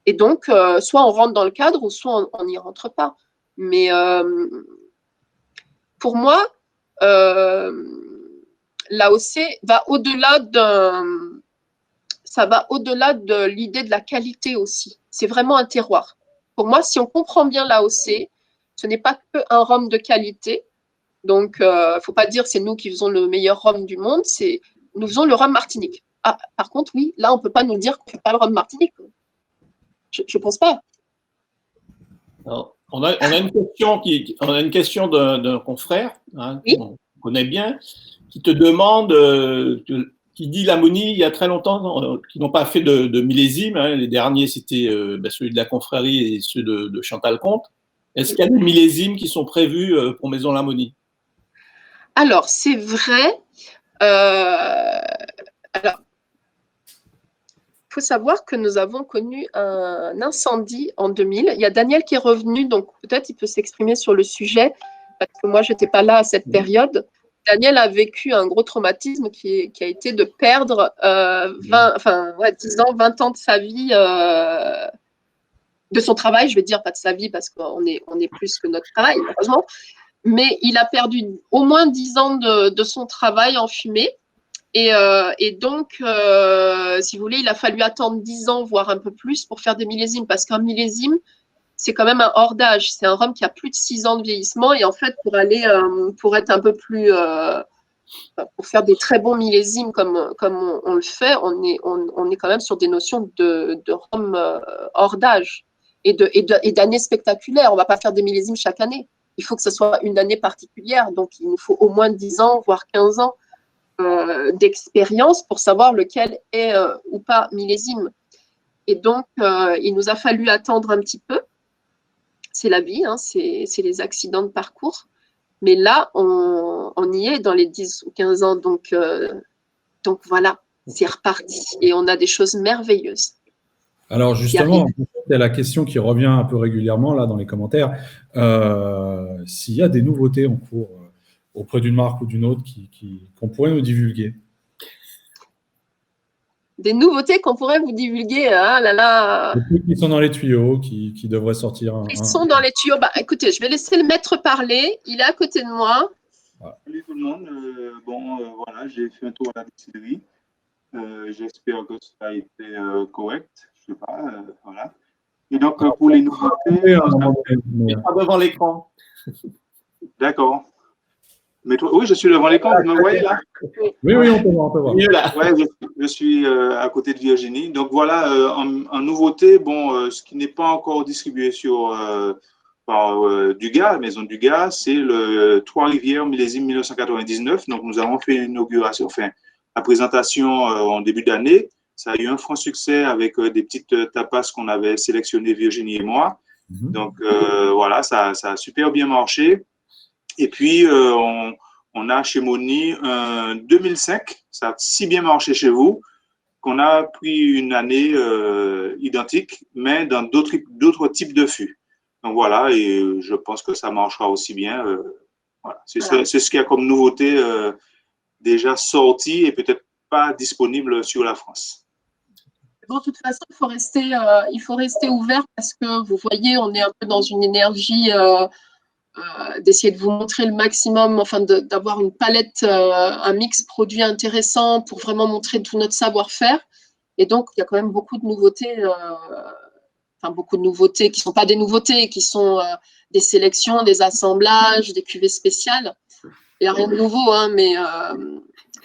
Et donc, soit on rentre dans le cadre, ou soit on n'y rentre pas. Mais pour moi, l'AOC va au-delà de l'idée de la qualité aussi. C'est vraiment un terroir. Pour moi, si on comprend bien l'AOC, ce n'est pas qu'un rhum de qualité. Donc, il ne faut pas dire c'est nous qui faisons le meilleur rhum du monde, c'est nous faisons le rhum Martinique. Ah, par contre, oui, là, on ne peut pas nous dire qu'on ne fait pas le rhum Martinique. Je ne pense pas. Alors, on a une question d'un confrère, hein, oui. qu'on connaît bien, qui te demande, qui dit Lamoni il y a très longtemps, qui n'ont pas fait de millésime. Hein, les derniers, c'était celui de la confrérie et ceux de Chantal Comte. Est-ce qu'il y a des millésimes qui sont prévus pour Maison Lamoni? Alors, c'est vrai. Alors, il faut savoir que nous avons connu un incendie en 2000. Il y a Daniel qui est revenu, donc peut-être il peut s'exprimer sur le sujet, parce que moi, je n'étais pas là à cette période. Daniel a vécu un gros traumatisme qui a été de perdre 10 ans, 20 ans de sa vie, de son travail, je vais dire, pas de sa vie, parce qu'on est plus que notre travail, heureusement. Mais il a perdu au moins 10 ans de son travail en fumée. Et donc, si vous voulez, il a fallu attendre 10 ans, voire un peu plus, pour faire des millésimes, parce qu'un millésime, c'est quand même un hors d'âge. C'est un rhum qui a plus de 6 ans de vieillissement, et en fait, pour être un peu plus... pour faire des très bons millésimes comme on le fait, on est quand même sur des notions de rhum hors d'âge et d'années spectaculaires. On ne va pas faire des millésimes chaque année. Il faut que ce soit une année particulière, donc il nous faut au moins 10 ans, voire 15 ans d'expérience pour savoir lequel est ou pas millésime. Et donc, il nous a fallu attendre un petit peu. C'est la vie, hein, c'est les accidents de parcours. Mais là, on y est dans les 10 ou 15 ans. Donc voilà, c'est reparti. Et on a des choses merveilleuses. Alors justement, il y a la question qui revient un peu régulièrement là dans les commentaires. S'il y a des nouveautés en cours auprès d'une marque ou d'une autre qu'on pourrait nous divulguer. Des nouveautés qu'on pourrait vous divulguer, ah là là. Des trucs qui sont dans les tuyaux, qui devraient sortir. Ils sont dans les tuyaux. Bah, écoutez, je vais laisser le maître parler. Il est à côté de moi. Voilà. Salut tout le monde. Voilà, j'ai fait un tour à la distillerie. J'espère que ça a été correct. Je sais pas. Voilà. Et donc, pour les nouveautés. Pas devant l'écran. D'accord. Mais toi, oui, je suis devant l'écran, vous me voyez là? Oui, on peut voir. Ouais, je suis à côté de Virginie. Donc voilà, en nouveauté, ce qui n'est pas encore distribué par Dugas, la maison Dugas, c'est le Trois-Rivières millésime 1999. Donc nous avons fait l'inauguration, la présentation en début d'année. Ça a eu un franc succès avec des petites tapas qu'on avait sélectionnées, Virginie et moi. Donc voilà, ça a super bien marché. Et puis, on a chez Moni un 2005, ça a si bien marché chez vous, qu'on a pris une année identique, mais dans d'autres types de fûts. Donc voilà, et je pense que ça marchera aussi bien. Voilà. C'est ce qu'il y a comme nouveauté déjà sorti et peut-être pas disponible sur la France. Bon, de toute façon, il faut rester ouvert parce que vous voyez, on est un peu dans une énergie d'essayer de vous montrer le maximum, d'avoir une palette, un mix produit intéressant pour vraiment montrer tout notre savoir-faire. Et donc, il y a quand même beaucoup de nouveautés, qui ne sont pas des nouveautés, qui sont des sélections, des assemblages, des cuvées spéciales. Il n'y a rien de nouveau, hein, mais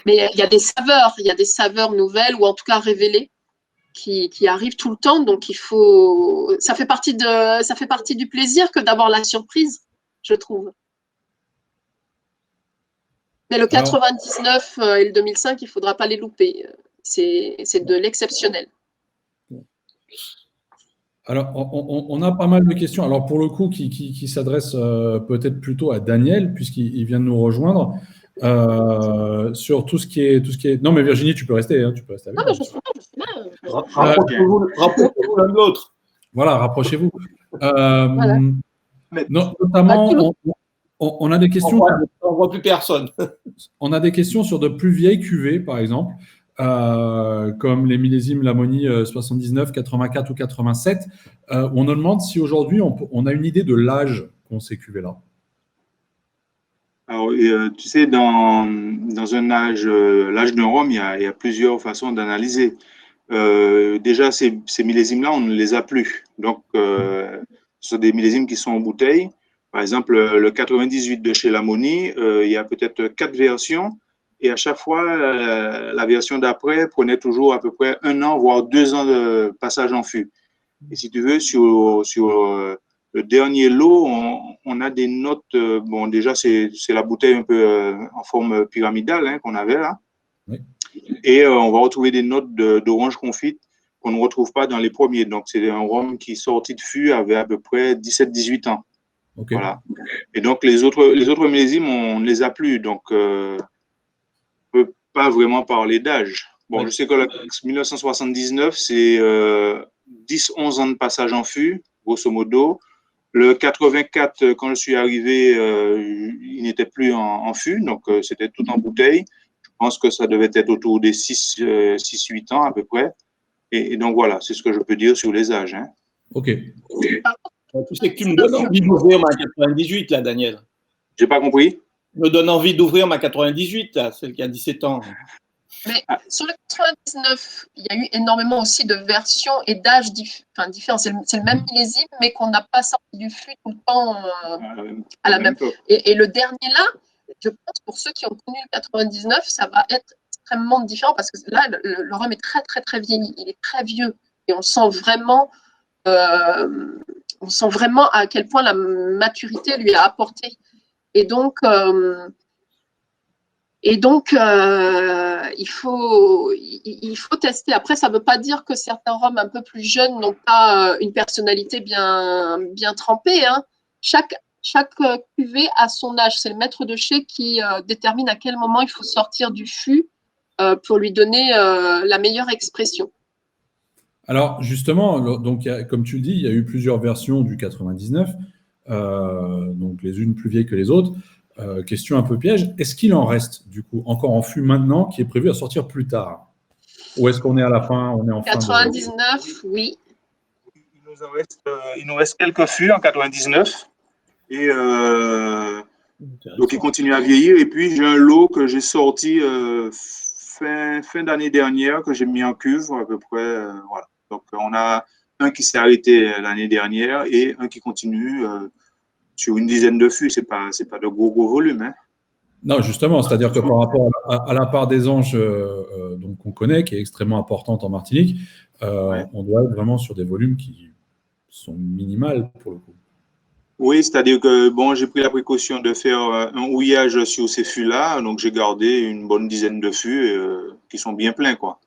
il y a des saveurs nouvelles ou en tout cas révélées qui arrivent tout le temps. Donc, ça fait partie du plaisir que d'avoir la surprise, je trouve. Mais le 99 et le 2005, il ne faudra pas les louper. C'est de l'exceptionnel. Alors, on a pas mal de questions. Alors, pour le coup, qui s'adressent peut-être plutôt à Daniel, puisqu'il vient de nous rejoindre, sur tout ce qui est… Non, mais Virginie, tu peux rester. Hein, tu peux rester avec non, mais je suis là. Rapprochez-vous l'un de l'autre. Voilà, rapprochez-vous. Voilà. Notamment, on a des questions… On ne voit plus personne. On a des questions sur de plus vieilles cuvées, par exemple. Comme les millésimes Lamoni 79, 84 ou 87, où on nous demande si aujourd'hui on a une idée de l'âge qu'ont ces cuvées-là. Alors, tu sais, dans un âge, l'âge d'un rhum, il y a plusieurs façons d'analyser. Déjà, ces millésimes-là, on ne les a plus. Donc, ce sont des millésimes qui sont en bouteille. Par exemple, le 98 de chez Lamoni, il y a peut-être 4 versions. Et à chaque fois, la version d'après prenait toujours à peu près 1 an, voire 2 ans de passage en fût. Et si tu veux, sur le dernier lot, on a des notes. Déjà, c'est la bouteille un peu en forme pyramidale qu'on avait là. Oui. Et on va retrouver des notes d'orange confite qu'on ne retrouve pas dans les premiers. Donc, c'est un rhum qui sorti de fût avait à peu près 17-18 ans. Okay. Voilà. Et donc, les autres millésimes, on ne les a plus. Donc, peut pas vraiment parler d'âge. Bon, je sais que le 1979, c'est 10-11 ans de passage en fût, grosso modo. Le 84, quand je suis arrivé, il n'était plus en fût, donc c'était tout en bouteille. Je pense que ça devait être autour des 6-8 ans à peu près. Et donc voilà, c'est ce que je peux dire sur les âges. Hein. Ok. Tu sais que tu me donnes envie d'ouvrir ma 98, là, Daniel. J'ai pas compris. Me donne envie d'ouvrir ma 98, là, celle qui a 17 ans. Mais sur le 99, il y a eu énormément aussi de versions et d'âges différents. C'est le même millésime, mais qu'on n'a pas sorti du fût tout le temps à la même. Et le dernier là, je pense pour ceux qui ont connu le 99, ça va être extrêmement différent parce que là, le rhum est très très très vieilli, il est très vieux et on sent vraiment à quel point la maturité lui a apporté. Et donc, Et donc, il faut tester. Après, ça ne veut pas dire que certains rhums un peu plus jeunes n'ont pas une personnalité bien trempée, hein. Chaque cuvée a son âge. C'est le maître de chai qui détermine à quel moment il faut sortir du fût pour lui donner la meilleure expression. Alors, justement, donc, comme tu le dis, il y a eu plusieurs versions du 99, donc les unes plus vieilles que les autres. Question un peu piège, est-ce qu'il en reste, du coup, encore en fût maintenant, qui est prévu à sortir plus tard? Ou est-ce qu'on est à la fin, on est en 99, oui. Il nous reste quelques fûts en 99. Et donc, il continue à vieillir. Et puis, j'ai un lot que j'ai sorti fin d'année dernière, que j'ai mis en cuve à peu près. Voilà. Donc, on a un qui s'est arrêté l'année dernière et un qui continue sur une dizaine de fûts. C'est pas de gros volumes. Hein. Non, justement, c'est-à-dire que par rapport à la part des anges donc qu'on connaît, qui est extrêmement importante en Martinique, on doit être vraiment sur des volumes qui sont minimales pour le coup. Oui, c'est-à-dire que bon, j'ai pris la précaution de faire un houillage sur ces fûts-là, donc j'ai gardé une bonne dizaine de fûts qui sont bien pleins, quoi.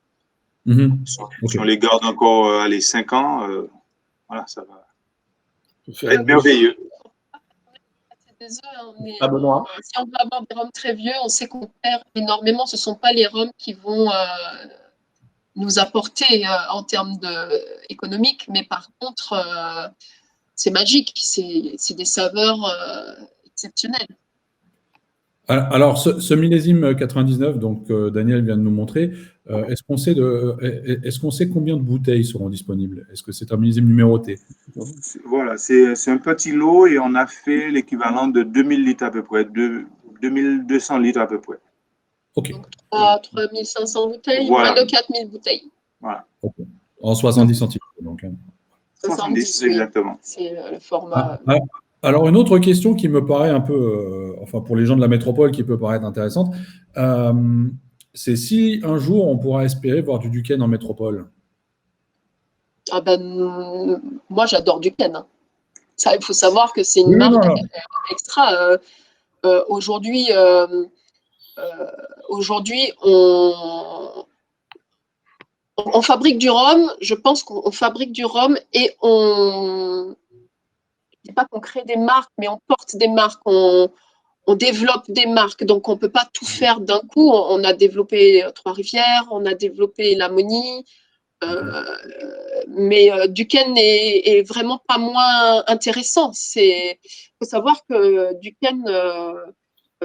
Si on les garde encore 5 ans, voilà, ça va être merveilleux. Si on veut avoir des rhums très vieux, on sait qu'on perd énormément. Ce ne sont pas les rhums qui vont nous apporter en termes économiques, mais par contre, c'est magique. C'est des saveurs exceptionnelles. Alors, ce millésime 99, donc Daniel vient de nous montrer, est-ce qu'on sait combien de bouteilles seront disponibles? Est-ce que c'est un millésime numéroté? Voilà, c'est un petit lot et on a fait l'équivalent de 2000 litres à peu près, 2200 litres à peu près. Ok. Donc 3500 bouteilles, voilà. Moins de 4000 bouteilles. Voilà. Okay. En 70 centilitres. Donc, 70, exactement. C'est le format. Alors, une autre question qui me paraît un peu, enfin pour les gens de la métropole, qui peut paraître intéressante, c'est si un jour on pourra espérer voir du Duquesne en métropole. Ah ben, moi j'adore Duquesne. Hein. Ça, il faut savoir que c'est une marque extra. Aujourd'hui, on fabrique du rhum. Je pense qu'on fabrique du rhum et on. Je ne dis pas qu'on crée des marques, mais on porte des marques, on développe des marques. Donc, on ne peut pas tout faire d'un coup. On a développé Trois-Rivières, on a développé l'Ammonie. Mais Duquesne est vraiment pas moins intéressant. Il faut savoir que Duquesne,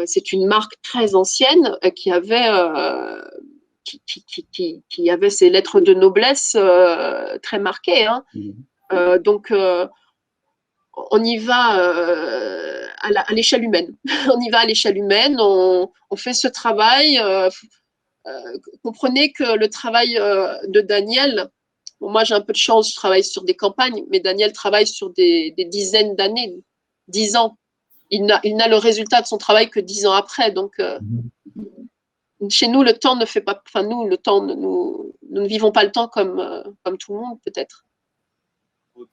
c'est une marque très ancienne qui avait ses lettres de noblesse très marquées. Hein. Donc, on y va à l'échelle humaine. On y va à l'échelle humaine, on fait ce travail. Comprenez que le travail de Daniel, bon, moi j'ai un peu de chance, je travaille sur des campagnes, mais Daniel travaille sur des dizaines d'années, 10 ans. Il n'a le résultat de son travail que 10 ans après. Donc, chez nous, le temps ne fait pas. Enfin, nous ne vivons pas le temps comme tout le monde, peut-être.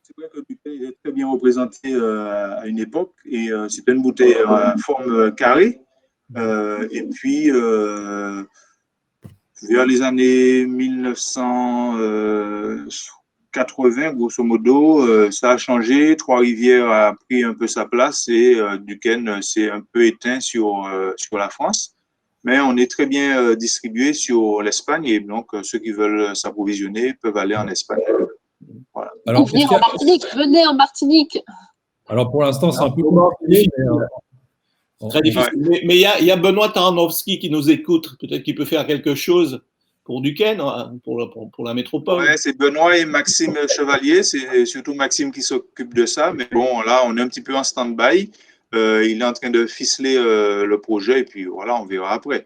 C'est vrai que Duquesne est très bien représenté à une époque et c'était une bouteille en forme carrée. Et puis, vers les années 1980, grosso modo, ça a changé. Trois-Rivières a pris un peu sa place et Duquesne s'est un peu éteint sur la France. Mais on est très bien distribué sur l'Espagne et donc ceux qui veulent s'approvisionner peuvent aller en Espagne. Voilà. Alors, venez en Martinique, venez en Martinique. Alors pour l'instant, c'est un peu compliqué. Très difficile. Ouais. Mais il y a Benoît Taranowski qui nous écoute. Peut-être qu'il peut faire quelque chose pour Duquesne, pour la métropole. Oui, c'est Benoît et Maxime Chevalier. C'est surtout Maxime qui s'occupe de ça. Mais bon, là, on est un petit peu en stand-by. Il est en train de ficeler le projet et puis voilà, on verra après.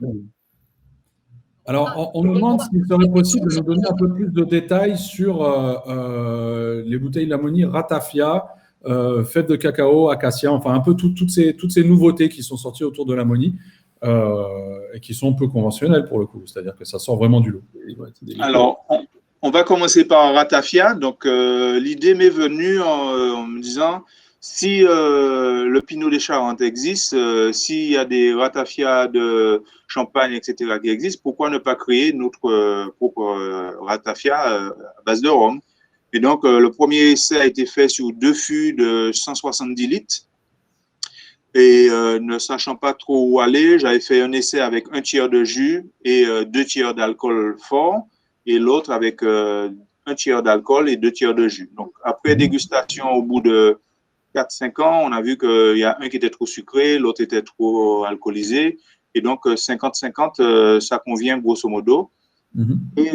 Alors, on nous demande s'il serait possible de nous donner un peu plus de détails sur les bouteilles L'Ammonie Ratafia, fèves de cacao, acacia, enfin un peu toutes ces nouveautés qui sont sorties autour de l'Ammonie et qui sont peu conventionnelles pour le coup, c'est-à-dire que ça sort vraiment du lot. Alors, on va commencer par Ratafia. Donc, l'idée m'est venue en me disant, Si le Pinot des Charentes existe, s'il y a des ratafias de Champagne, etc., qui existent, pourquoi ne pas créer notre propre ratafia à base de rhum? Et donc, le premier essai a été fait sur 2 fûts de 170 litres. Et ne sachant pas trop où aller, j'avais fait un essai avec 1 tiers de jus et 2 tiers d'alcool fort, et l'autre avec 1 tiers d'alcool et 2 tiers de jus. Donc, après dégustation, au bout de 4-5 ans, on a vu qu'il y a un qui était trop sucré, l'autre était trop alcoolisé. Et donc, 50-50, ça convient grosso modo. Et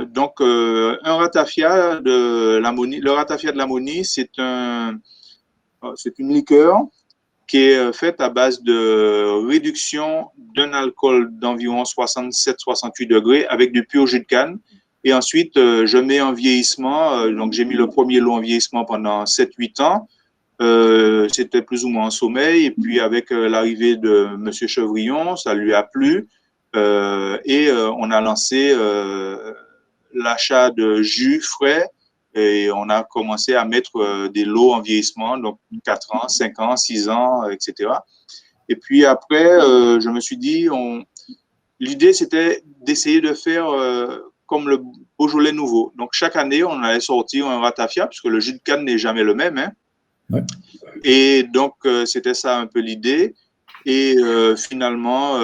donc, un ratafia de l'ammonie, le ratafia de l'ammonie, c'est une liqueur qui est faite à base de réduction d'un alcool d'environ 67-68 degrés avec du pur jus de canne. Et ensuite, je mets en vieillissement. Donc, j'ai mis le premier lot en vieillissement pendant 7-8 ans. C'était plus ou moins en sommeil. Et puis, avec l'arrivée de M. Chevrillon, ça lui a plu. Et on a lancé l'achat de jus frais et on a commencé à mettre des lots en vieillissement, donc 4 ans, 5 ans, 6 ans, etc. Et puis après, je me suis dit, l'idée c'était d'essayer de faire comme le Beaujolais nouveau. Donc chaque année, on allait sortir un ratafia, puisque le jus de canne n'est jamais le même. Hein. Ouais. Et donc, c'était ça un peu l'idée. Et finalement,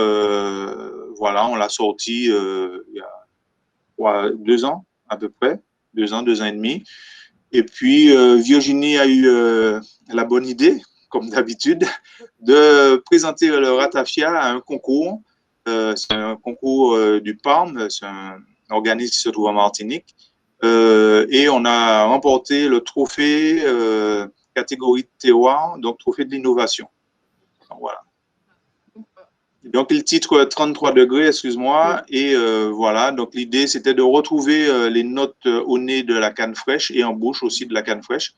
voilà, on l'a sorti il y a 2 ans à peu près, 2 ans, 2 ans et demi. Et puis, Virginie a eu la bonne idée, comme d'habitude, de présenter le ratafia à un concours. C'est un concours du PARM, c'est un organisme qui se trouve en Martinique. Et on a remporté le trophée catégorie terroir, donc trophée de l'innovation. Voilà. Donc, le titre 33 degrés, excuse-moi. Et voilà, donc l'idée, c'était de retrouver les notes au nez de la canne fraîche et en bouche aussi de la canne fraîche.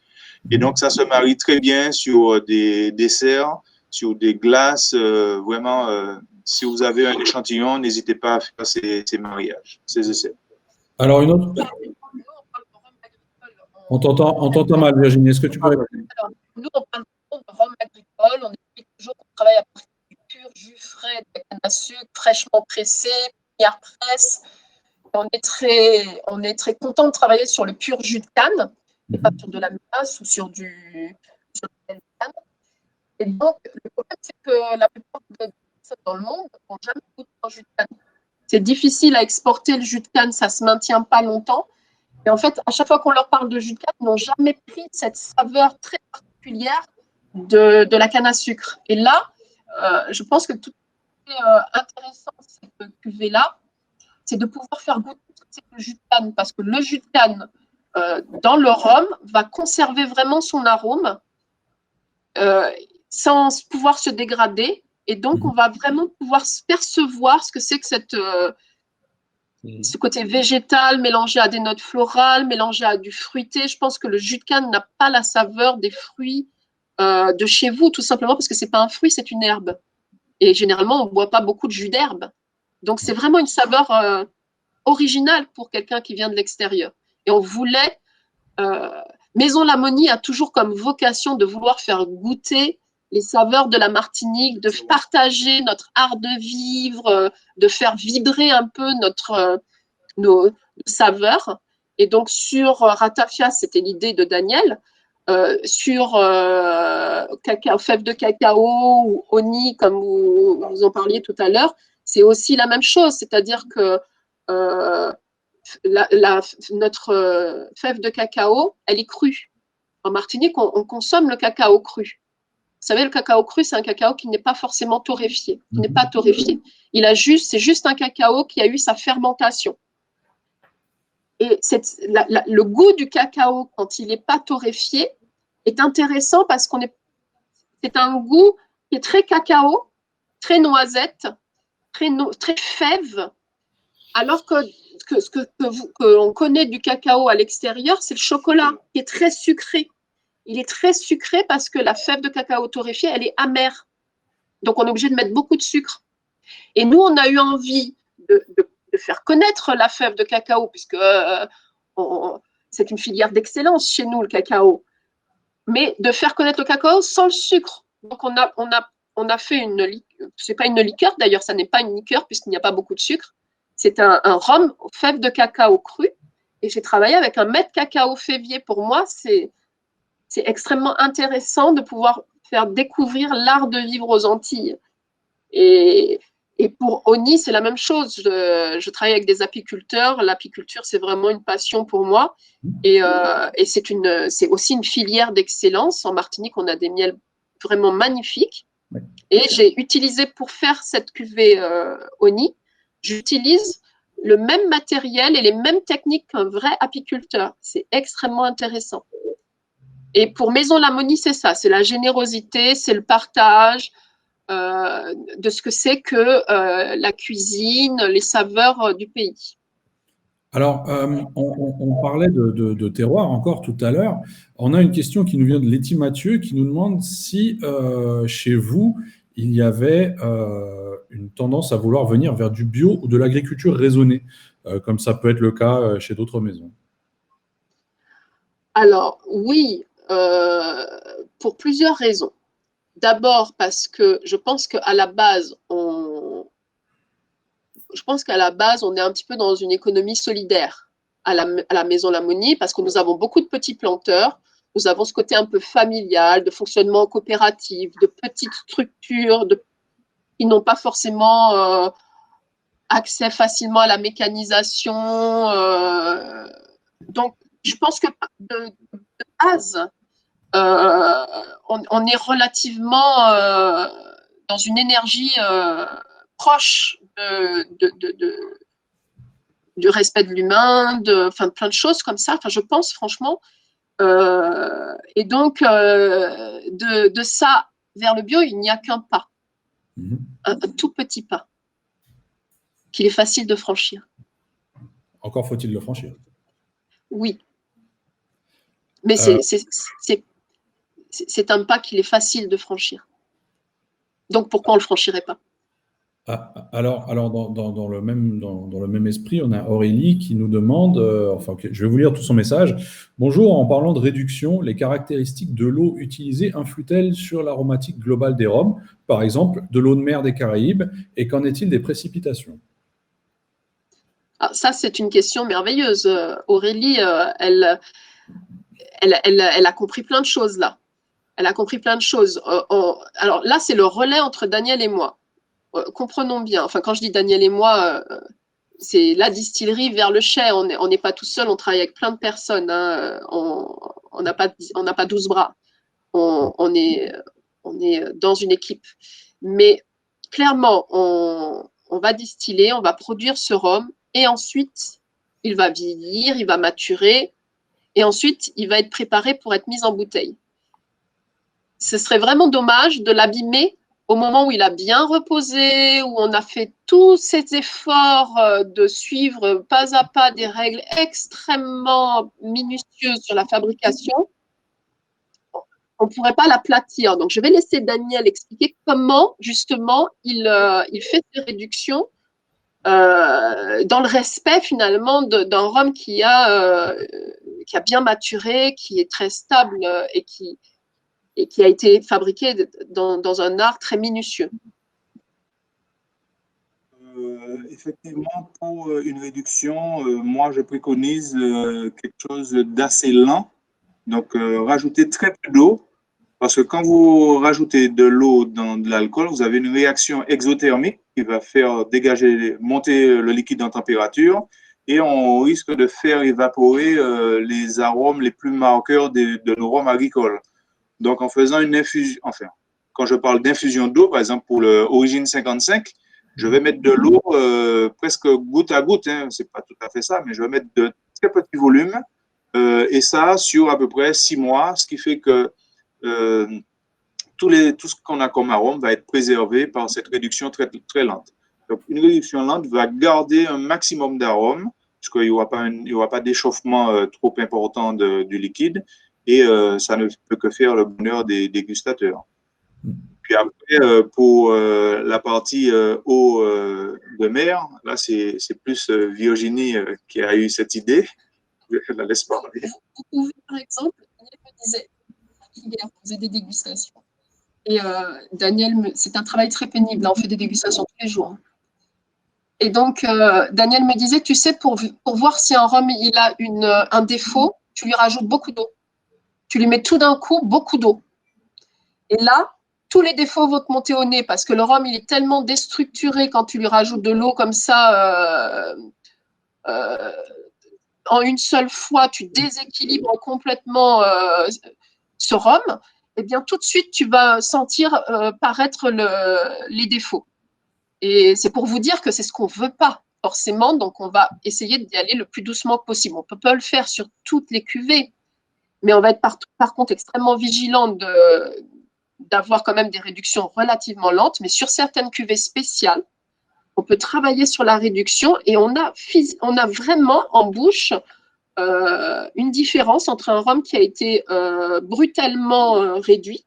Et donc, ça se marie très bien sur des desserts, sur des glaces. Vraiment, si vous avez un échantillon, n'hésitez pas à faire ces mariages, ces essais. Alors, une autre. On t'entend mal, Virginie. Est-ce que tu peux répondre? Nous, on parle de rhum agricole. On explique toujours qu'on travaille à partir du pur jus frais de canne à sucre, fraîchement pressé, première presse. On est très content de travailler sur le pur jus de canne, et pas sur de la mélasse ou sur de la canne. Et donc, le problème, c'est que la plupart des personnes dans le monde n'ont jamais goûté un jus de canne. C'est difficile à exporter le jus de canne, ça ne se maintient pas longtemps. Et en fait, à chaque fois qu'on leur parle de jus de canne, ils n'ont jamais pris cette saveur très particulière de la canne à sucre. Et là, je pense que tout ce qui est intéressant, cette cuvée-là, c'est de pouvoir faire goûter ce que c'est le jus de canne. Parce que le jus de canne, dans le rhum, va conserver vraiment son arôme sans pouvoir se dégrader. Et donc, on va vraiment pouvoir percevoir ce que c'est que ce côté végétal mélangé à des notes florales, mélangé à du fruité. Je pense que le jus de canne n'a pas la saveur des fruits de chez vous, tout simplement parce que ce n'est pas un fruit, c'est une herbe. Et généralement, on ne boit pas beaucoup de jus d'herbe. Donc, c'est vraiment une saveur originale pour quelqu'un qui vient de l'extérieur. Et on voulait... Maison Lamonie a toujours comme vocation de vouloir faire goûter les saveurs de la Martinique, de partager notre art de vivre, de faire vibrer un peu nos saveurs. Et donc, sur Ratafia, c'était l'idée de Daniel. Sur fèves de cacao ou Oni, comme vous en parliez tout à l'heure, c'est aussi la même chose. C'est-à-dire que notre fève de cacao, elle est crue. En Martinique, on consomme le cacao cru. Vous savez, le cacao cru, c'est un cacao qui n'est pas forcément torréfié. Il n'est pas torréfié. C'est juste un cacao qui a eu sa fermentation. Et le goût du cacao, quand il n'est pas torréfié, est intéressant parce c'est un goût qui est très cacao, très noisette, très fève, alors que ce qu'on connaît du cacao à l'extérieur, c'est le chocolat, qui est très sucré. Il est très sucré parce que la fève de cacao torréfiée, elle est amère. Donc, on est obligé de mettre beaucoup de sucre. Et nous, on a eu envie de faire connaître la fève de cacao, puisque c'est une filière d'excellence chez nous, le cacao. mais de faire connaître le cacao sans le sucre. Donc, on a fait c'est pas une liqueur, d'ailleurs, ça n'est pas une liqueur puisqu'il n'y a pas beaucoup de sucre. C'est un rhum aux fèves de cacao cru. Et j'ai travaillé avec un maître cacao févier. Pour moi, c'est extrêmement intéressant de pouvoir faire découvrir l'art de vivre aux Antilles. Et pour Oni, c'est la même chose. Je travaille avec des apiculteurs. L'apiculture, c'est vraiment une passion pour moi. Et c'est aussi une filière d'excellence. En Martinique, on a des miels vraiment magnifiques. Et j'ai utilisé pour faire cette cuvée Oni, j'utilise le même matériel et les mêmes techniques qu'un vrai apiculteur. C'est extrêmement intéressant. Et pour Maison Lamonie, c'est ça, c'est la générosité, c'est le partage de ce que c'est que la cuisine, les saveurs du pays. Alors, on parlait de terroir encore tout à l'heure. On a une question qui nous vient de Letty Mathieu qui nous demande si chez vous, il y avait une tendance à vouloir venir vers du bio ou de l'agriculture raisonnée, comme ça peut être le cas chez d'autres maisons. Alors, oui, pour plusieurs raisons. D'abord parce que je pense qu'à la base, on est un petit peu dans une économie solidaire à la Maison Lamonie parce que nous avons beaucoup de petits planteurs. Nous avons ce côté un peu familial, de fonctionnement coopératif, de petites structures qui n'ont pas forcément accès facilement à la mécanisation. Donc, je pense que de base, on est relativement dans une énergie proche du respect de l'humain, de plein de choses comme ça. Je pense franchement. Et donc, de ça vers le bio, il n'y a qu'un pas, un tout petit pas, qu'il est facile de franchir. Encore faut-il le franchir. Oui. Mais c'est un pas qu'il est facile de franchir. Donc, pourquoi on ne le franchirait pas? Alors dans le même esprit, on a Aurélie qui nous demande, je vais vous lire tout son message. Bonjour, en parlant de réduction, les caractéristiques de l'eau utilisée influent-elles sur l'aromatique globale des rhums, par exemple de l'eau de mer des Caraïbes, et qu'en est-il des précipitations? Ça, c'est une question merveilleuse. Aurélie, elle a compris plein de choses là. Elle a compris plein de choses. Alors là, c'est le relais entre Daniel et moi. Comprenons bien. Quand je dis Daniel et moi, c'est la distillerie vers le chai. On n'est pas tout seul, on travaille avec plein de personnes. Hein. On n'a pas 12 bras. On est dans une équipe. Mais clairement, on va distiller, on va produire ce rhum et ensuite, il va vieillir, il va maturer et ensuite, il va être préparé pour être mis en bouteille. Ce serait vraiment dommage de l'abîmer au moment où il a bien reposé, où on a fait tous ces efforts de suivre pas à pas des règles extrêmement minutieuses sur la fabrication. On ne pourrait pas l'aplatir. Donc, je vais laisser Daniel expliquer comment, justement, il fait ces réductions dans le respect, finalement, d'un rhum qui a bien maturé, qui est très stable et qui a été fabriqué dans un art très minutieux. Effectivement, pour une réduction, moi, je préconise quelque chose d'assez lent. Donc, rajouter très peu d'eau, parce que quand vous rajoutez de l'eau dans de l'alcool, vous avez une réaction exothermique qui va faire monter le liquide en température et on risque de faire évaporer les arômes les plus marqueurs de nos rhums agricoles. Donc, en faisant une infusion, quand je parle d'infusion d'eau, par exemple pour l'Origine 55, je vais mettre de l'eau presque goutte à goutte, hein, c'est pas tout à fait ça, mais je vais mettre de très petits volumes et ça sur à peu près 6 mois, ce qui fait que tout ce qu'on a comme arôme va être préservé par cette réduction très, très lente. Donc, une réduction lente va garder un maximum d'arômes, puisqu'il n'y aura pas d'échauffement trop important du liquide, et ça ne peut que faire le bonheur des dégustateurs. Puis après, pour la partie eau de mer, là, c'est plus Virginie qui a eu cette idée. Je la laisse parler. Vous pouvez, par exemple, Daniel me disait, hier, on faisait des dégustations. Et Daniel, c'est un travail très pénible. Là, on fait des dégustations tous les jours. Et donc, Daniel me disait, tu sais, pour voir si un rhum il a un défaut, tu lui rajoutes beaucoup d'eau. Tu lui mets tout d'un coup beaucoup d'eau. Et là, tous les défauts vont te monter au nez parce que le rhum, il est tellement déstructuré quand tu lui rajoutes de l'eau comme ça. En une seule fois, tu déséquilibres complètement ce rhum, eh bien, tout de suite, tu vas sentir paraître les défauts. Et c'est pour vous dire que c'est ce qu'on ne veut pas, forcément. Donc, on va essayer d'y aller le plus doucement possible. On ne peut pas le faire sur toutes les cuvées, mais on va être par contre extrêmement vigilant d'avoir quand même des réductions relativement lentes. Mais sur certaines cuvées spéciales, on peut travailler sur la réduction et on a vraiment en bouche une différence entre un rhum qui a été brutalement réduit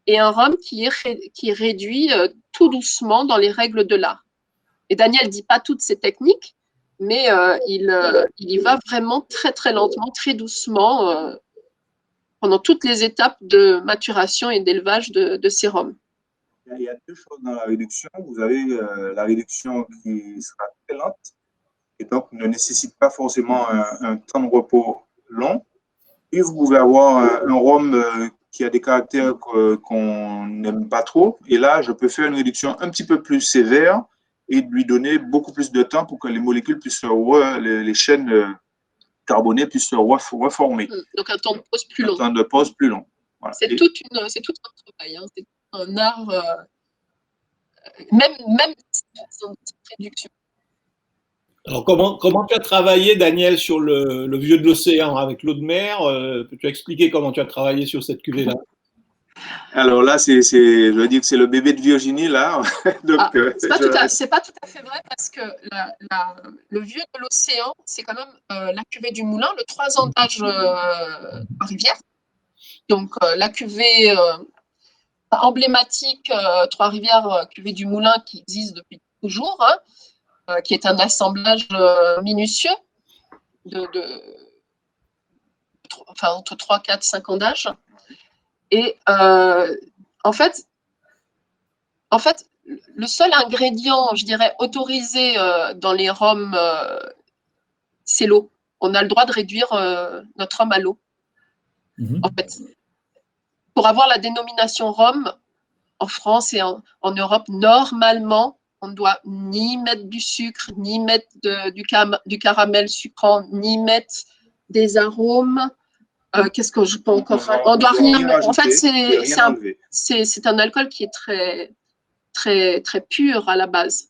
et un rhum qui est réduit tout doucement dans les règles de l'art. Et Daniel ne dit pas toutes ces techniques, mais il y va vraiment très très lentement, très doucement pendant toutes les étapes de maturation et d'élevage de ces rhums. Il y a deux choses dans la réduction. Vous avez la réduction qui sera très lente et donc ne nécessite pas forcément un temps de repos long. Et vous pouvez avoir un rhum qui a des caractères qu'on n'aime pas trop. Et là, je peux faire une réduction un petit peu plus sévère et lui donner beaucoup plus de temps pour que les molécules puissent les chaînes carbonées puissent se reformer. Donc un temps de pause plus long. Un temps de pause plus long. Voilà. C'est tout un travail, hein. C'est un art, même cette réduction. Alors, comment tu as travaillé, Daniel, sur le vieux de l'océan avec l'eau de mer? Peux-tu expliquer comment tu as travaillé sur cette cuvée-là? Alors là, je veux dire que c'est le bébé de Virginie, là. Donc, c'est pas tout à fait vrai parce que le vieux de l'océan, c'est quand même la cuvée du Moulin, le 3 ans d'âge en rivière. Donc, la cuvée emblématique Trois-Rivières, cuvée du Moulin qui existe depuis toujours, hein, qui est un assemblage minutieux entre 3, 4, 5 ans d'âge. Et en fait, le seul ingrédient, je dirais, autorisé dans les rhums, c'est l'eau. On a le droit de réduire notre rhum à l'eau. En fait, pour avoir la dénomination rhum, en France et en Europe, normalement, on ne doit ni mettre du sucre, ni mettre du caramel sucrant, ni mettre des arômes. Qu'est-ce que je peux encore faire? On doit rien mettre. En fait, c'est un alcool qui est très, très, très pur à la base.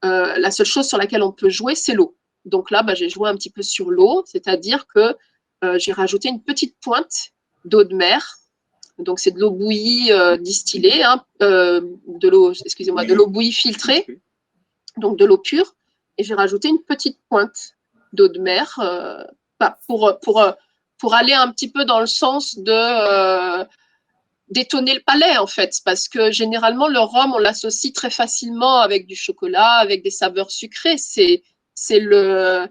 La seule chose sur laquelle on peut jouer, c'est l'eau. Donc là, j'ai joué un petit peu sur l'eau, c'est-à-dire que j'ai rajouté une petite pointe d'eau de mer. Donc, c'est de l'eau bouillie distillée, hein, de l'eau bouillie filtrée, donc de l'eau pure. Et j'ai rajouté une petite pointe d'eau de mer pour aller un petit peu dans le sens d'étonner le palais, en fait. Parce que généralement, le rhum, on l'associe très facilement avec du chocolat, avec des saveurs sucrées. C'est le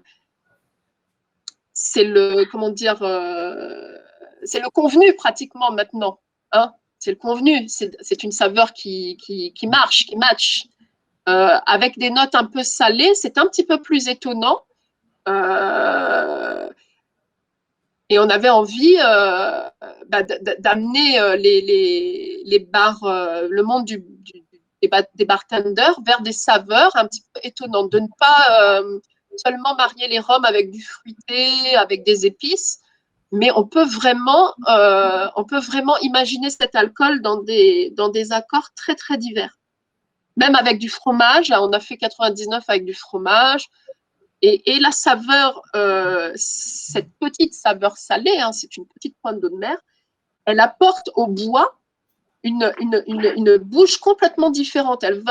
convenu pratiquement maintenant, hein. C'est le convenu, c'est une saveur qui marche, qui match. Avec des notes un peu salées, c'est un petit peu plus étonnant. Et on avait envie d'amener les bars, le monde des bartenders vers des saveurs un petit peu étonnantes, de ne pas seulement marier les rhums avec du fruité, avec des épices, mais on peut vraiment imaginer cet alcool dans des accords très, très divers. Même avec du fromage, là, on a fait 99 avec du fromage, et la saveur, cette petite saveur salée, hein, c'est une petite pointe d'eau de mer, elle apporte au bois une bouche complètement différente. Elle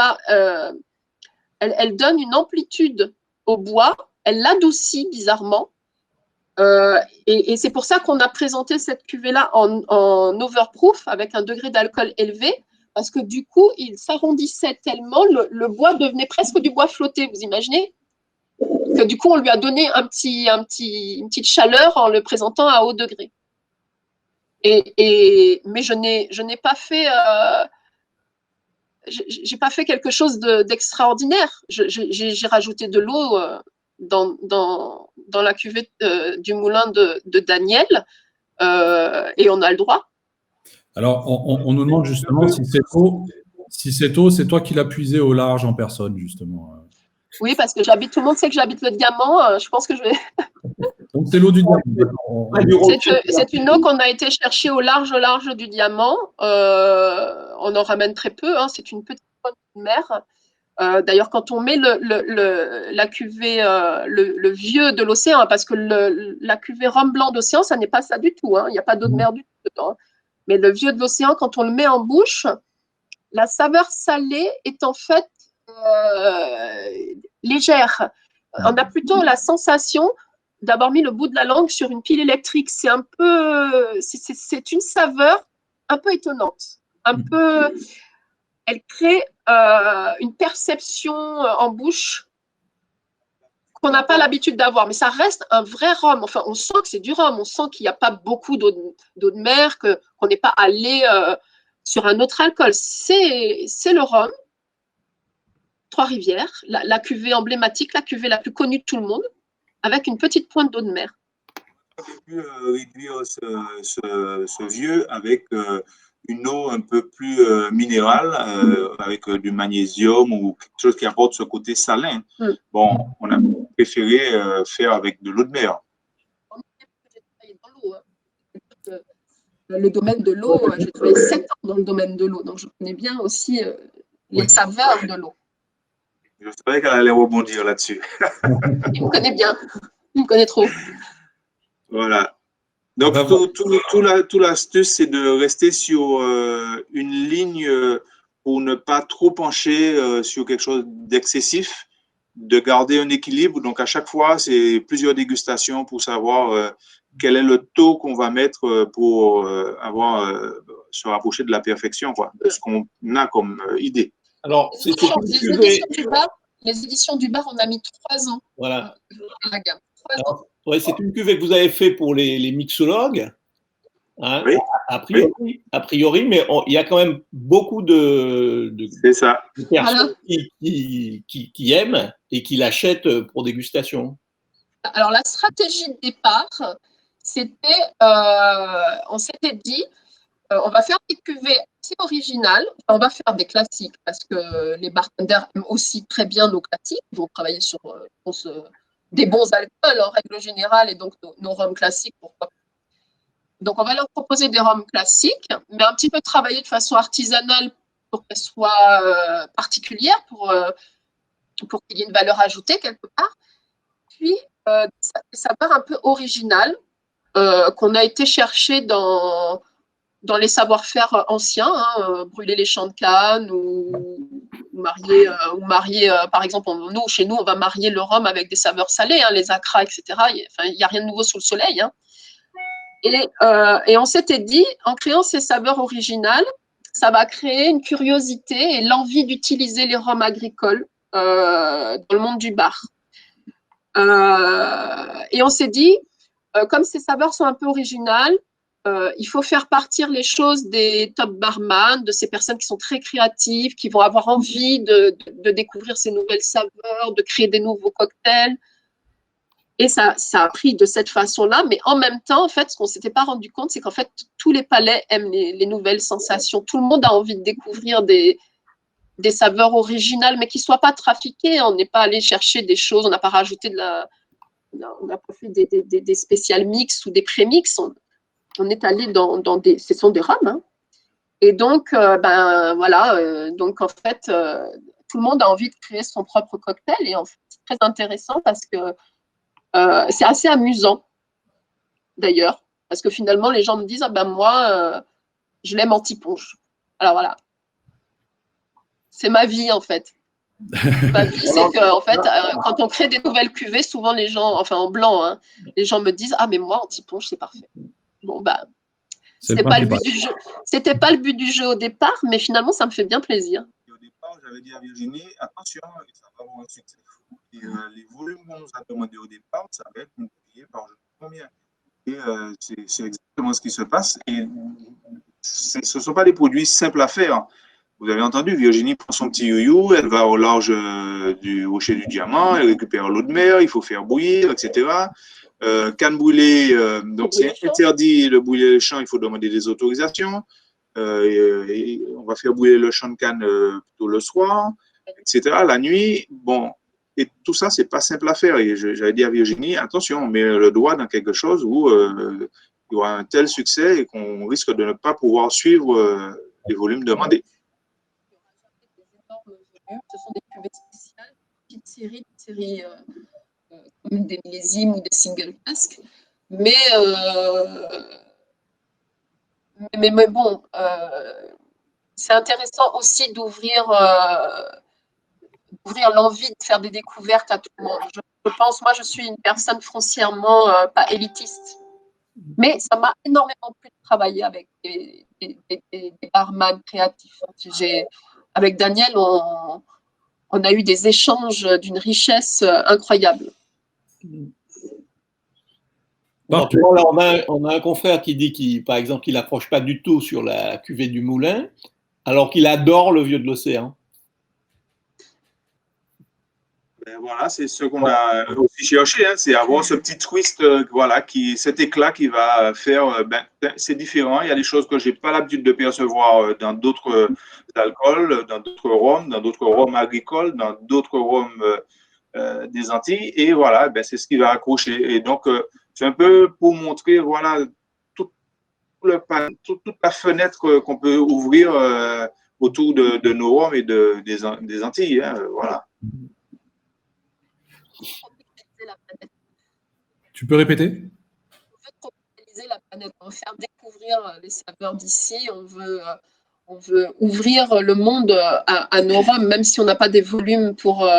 donne une amplitude au bois, elle l'adoucit bizarrement. Et c'est pour ça qu'on a présenté cette cuvée-là en overproof avec un degré d'alcool élevé, parce que du coup, il s'arrondissait tellement, le bois devenait presque du bois flotté, vous imaginez? Que du coup, on lui a donné une petite chaleur en le présentant à haut degré. Mais je n'ai pas fait j'ai pas fait quelque chose d'extraordinaire. J'ai rajouté de l'eau dans la cuvée du moulin de Daniel et on a le droit. Alors, on nous demande justement si cette eau, c'est toi qui l'as puisée au large en personne, justement. Oui, parce que tout le monde sait que j'habite le Diamant. Je pense que je vais. Donc, c'est l'eau du Diamant. C'est une eau qu'on a été chercher au large du Diamant. On en ramène très peu. Hein. C'est une petite mer. D'ailleurs, quand on met la cuvée, le vieux de l'océan, parce que la cuvée rhum blanc d'océan, ça n'est pas ça du tout. Hein. Il n'y a pas d'eau de mer du tout dedans. Mais le vieux de l'océan, quand on le met en bouche, la saveur salée est en fait légère. On a plutôt la sensation d'avoir mis le bout de la langue sur une pile électrique. C'est une saveur un peu étonnante, un peu. Elle crée une perception en bouche qu'on n'a pas l'habitude d'avoir, mais ça reste un vrai rhum. Enfin, on sent que c'est du rhum, on sent qu'il n'y a pas beaucoup d'eau de mer, qu'on n'est pas allé sur un autre alcool. C'est le rhum, Trois-Rivières, la cuvée emblématique, la cuvée la plus connue de tout le monde, avec une petite pointe d'eau de mer. On a pu réduire ce vieux avec une eau un peu plus minérale, avec du magnésium ou quelque chose qui apporte ce côté salin. Bon, on a préféré faire avec de l'eau de mer. Le domaine de l'eau, j'ai travaillé 7 ans dans le domaine de l'eau, donc je connais bien aussi les saveurs de l'eau. Je savais qu'elle allait rebondir là-dessus. Il me connaît bien, il me connaît trop. Voilà. Donc, tout l'astuce, c'est de rester sur une ligne pour ne pas trop pencher sur quelque chose d'excessif, de garder un équilibre. Donc, à chaque fois, c'est plusieurs dégustations pour savoir quel est le taux qu'on va mettre pour se rapprocher de la perfection, quoi, de ce qu'on a comme idée. Alors, les éditions du bar, on a mis 3 ans. Voilà. La gamme. 3 ans. Ouais, c'est une cuvée que vous avez fait pour les mixologues. Hein, oui. A priori, mais il y a quand même beaucoup de personnes qui aiment et qui l'achètent pour dégustation. Alors, la stratégie de départ, c'était, on s'était dit, on va faire des cuvées assez originales, on va faire des classiques parce que les bartenders aiment aussi très bien nos classiques, ils vont travailler sur des bons alcools en règle générale et donc nos rhums classiques, pourquoi pas. Donc, on va leur proposer des rhums classiques, mais un petit peu travailler de façon artisanale pour qu'elles soient particulières, pour qu'il y ait une valeur ajoutée quelque part. Puis, des saveurs un peu originales qu'on a été chercher dans les savoir-faire anciens, hein, brûler les champs de canne ou marier par exemple, chez nous, on va marier le rhum avec des saveurs salées, hein, les acras, etc. Il n'y a rien de nouveau sous le soleil. Hein. Et on s'était dit, en créant ces saveurs originales, ça va créer une curiosité et l'envie d'utiliser les rhums agricoles dans le monde du bar. Et on s'est dit, comme ces saveurs sont un peu originales, il faut faire partir les choses des top barman, de ces personnes qui sont très créatives, qui vont avoir envie de découvrir ces nouvelles saveurs, de créer des nouveaux cocktails. Et ça a pris de cette façon-là, mais en même temps, en fait, ce qu'on ne s'était pas rendu compte, c'est qu'en fait, tous les palais aiment les nouvelles sensations. Tout le monde a envie de découvrir des saveurs originales, mais qui ne soient pas trafiquées. On n'est pas allé chercher des choses, on n'a pas rajouté on n'a pas fait des spécial mix ou des prémix. On est allé dans ce sont des rhums. Hein. Et donc, donc en fait, tout le monde a envie de créer son propre cocktail. Et en fait, c'est très intéressant parce que c'est assez amusant, d'ailleurs. Parce que finalement, les gens me disent, moi, je l'aime anti-ponche. Alors voilà. C'est ma vie, en fait. Ma vie, c'est que, en fait, quand on crée des nouvelles cuvées, souvent les gens, enfin en blanc, hein, les gens me disent, mais moi, anti-ponche, c'est parfait. Bon, c'était pas le but du jeu. C'était pas le but du jeu au départ, mais finalement, ça me fait bien plaisir. Et au départ, j'avais dit à Virginie, attention, ça va avoir un succès fou. Et les volumes qu'on nous a demandé au départ, ça va être multiplié par combien. Et c'est exactement ce qui se passe. Et ce ne sont pas des produits simples à faire. Vous avez entendu, Virginie prend son petit youyou, elle va au large du rocher du diamant, elle récupère l'eau de mer, il faut faire bouillir, etc. Canne brûlée, donc c'est interdit de brûler le champ, il faut demander des autorisations. Et on va faire bouillir le champ de canne plutôt le soir, etc. La nuit, bon, et tout ça, c'est pas simple à faire. Et j'avais dit à Virginie, attention, on met le doigt dans quelque chose où il y aura un tel succès et qu'on risque de ne pas pouvoir suivre les volumes demandés. Ce sont des cuvées spéciales, petites séries comme des millésimes ou des single casques. Mais bon, c'est intéressant aussi d'ouvrir l'envie de faire des découvertes à tout le monde. Je pense, moi, je suis une personne foncièrement pas élitiste, mais ça m'a énormément plu de travailler avec des barman créatifs. Avec Daniel, on a eu des échanges d'une richesse incroyable. Alors, tu vois, là, on a un confrère qui dit par exemple, qu'il n'approche pas du tout sur la cuvée du Moulin, alors qu'il adore le Vieux de l'Océan. Ben voilà, c'est ce qu'on a aussi cherché, hein, c'est avoir ce petit twist, voilà, cet éclat qui va faire. C'est différent. Il y a des choses que j'ai pas l'habitude de percevoir dans d'autres alcools, dans d'autres rhums agricoles, dans d'autres rhums des Antilles. Et voilà, c'est ce qui va accrocher. Et donc, c'est un peu pour montrer, voilà, toute la fenêtre qu'on peut ouvrir autour de nos rhums et des Antilles. Hein, voilà. Tu peux répéter? On veut tropicaliser la planète, on veut faire découvrir les saveurs d'ici, on veut ouvrir le monde à nos rhums, même si on n'a pas des volumes pour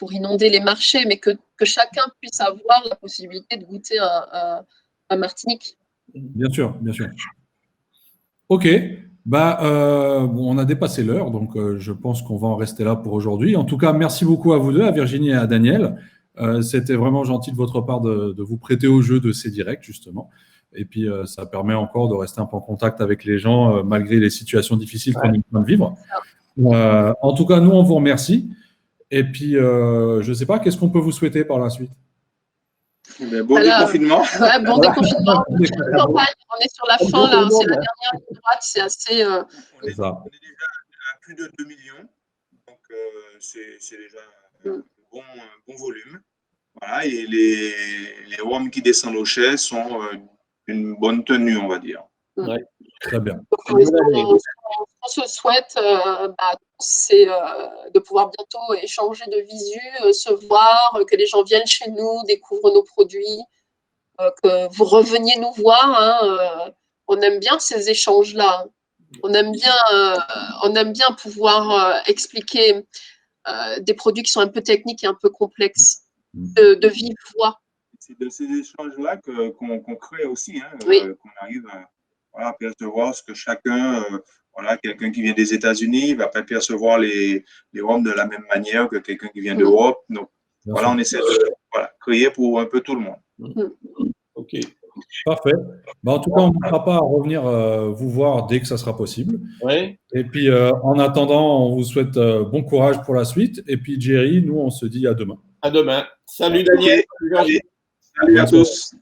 inonder les marchés, mais que chacun puisse avoir la possibilité de goûter un Martinique. Bien sûr, bien sûr. Ok, on a dépassé l'heure, donc je pense qu'on va en rester là pour aujourd'hui. En tout cas, merci beaucoup à vous deux, à Virginie et à Daniel. C'était vraiment gentil de votre part de vous prêter au jeu de ces directs, justement. Et puis, ça permet encore de rester un peu en contact avec les gens, malgré les situations difficiles qu'on est en train de vivre. En tout cas, nous, on vous remercie. Et puis, je ne sais pas, qu'est-ce qu'on peut vous souhaiter par la suite? Bon déconfinement. Ouais, bon déconfinement. On est sur la fin, là. C'est la dernière ligne droite. C'est assez. On est déjà à plus de 2 millions. Donc, c'est déjà un bon volume. Voilà, et les rhums qui descendent au chai sont une bonne tenue, on va dire. Ouais. Très bien. On se souhaite, c'est de pouvoir bientôt échanger de visu, se voir, que les gens viennent chez nous, découvrent nos produits, que vous reveniez nous voir. Hein, on aime bien ces échanges-là. On aime bien pouvoir expliquer des produits qui sont un peu techniques et un peu complexes, de vive voix. C'est de ces échanges-là qu'on crée aussi, hein, oui. Qu'on arrive à percevoir ce que chacun, quelqu'un qui vient des États-Unis ne va pas percevoir les rhums de la même manière que quelqu'un qui vient d'Europe. Donc, on essaie de créer pour un peu tout le monde. Ok. Parfait. En tout cas, on ne va pas revenir vous voir dès que ça sera possible. Ouais. Et puis, en attendant, on vous souhaite bon courage pour la suite. Et puis, Jerry, nous, on se dit à demain. À demain. Salut Daniel. Okay. Salut à tous.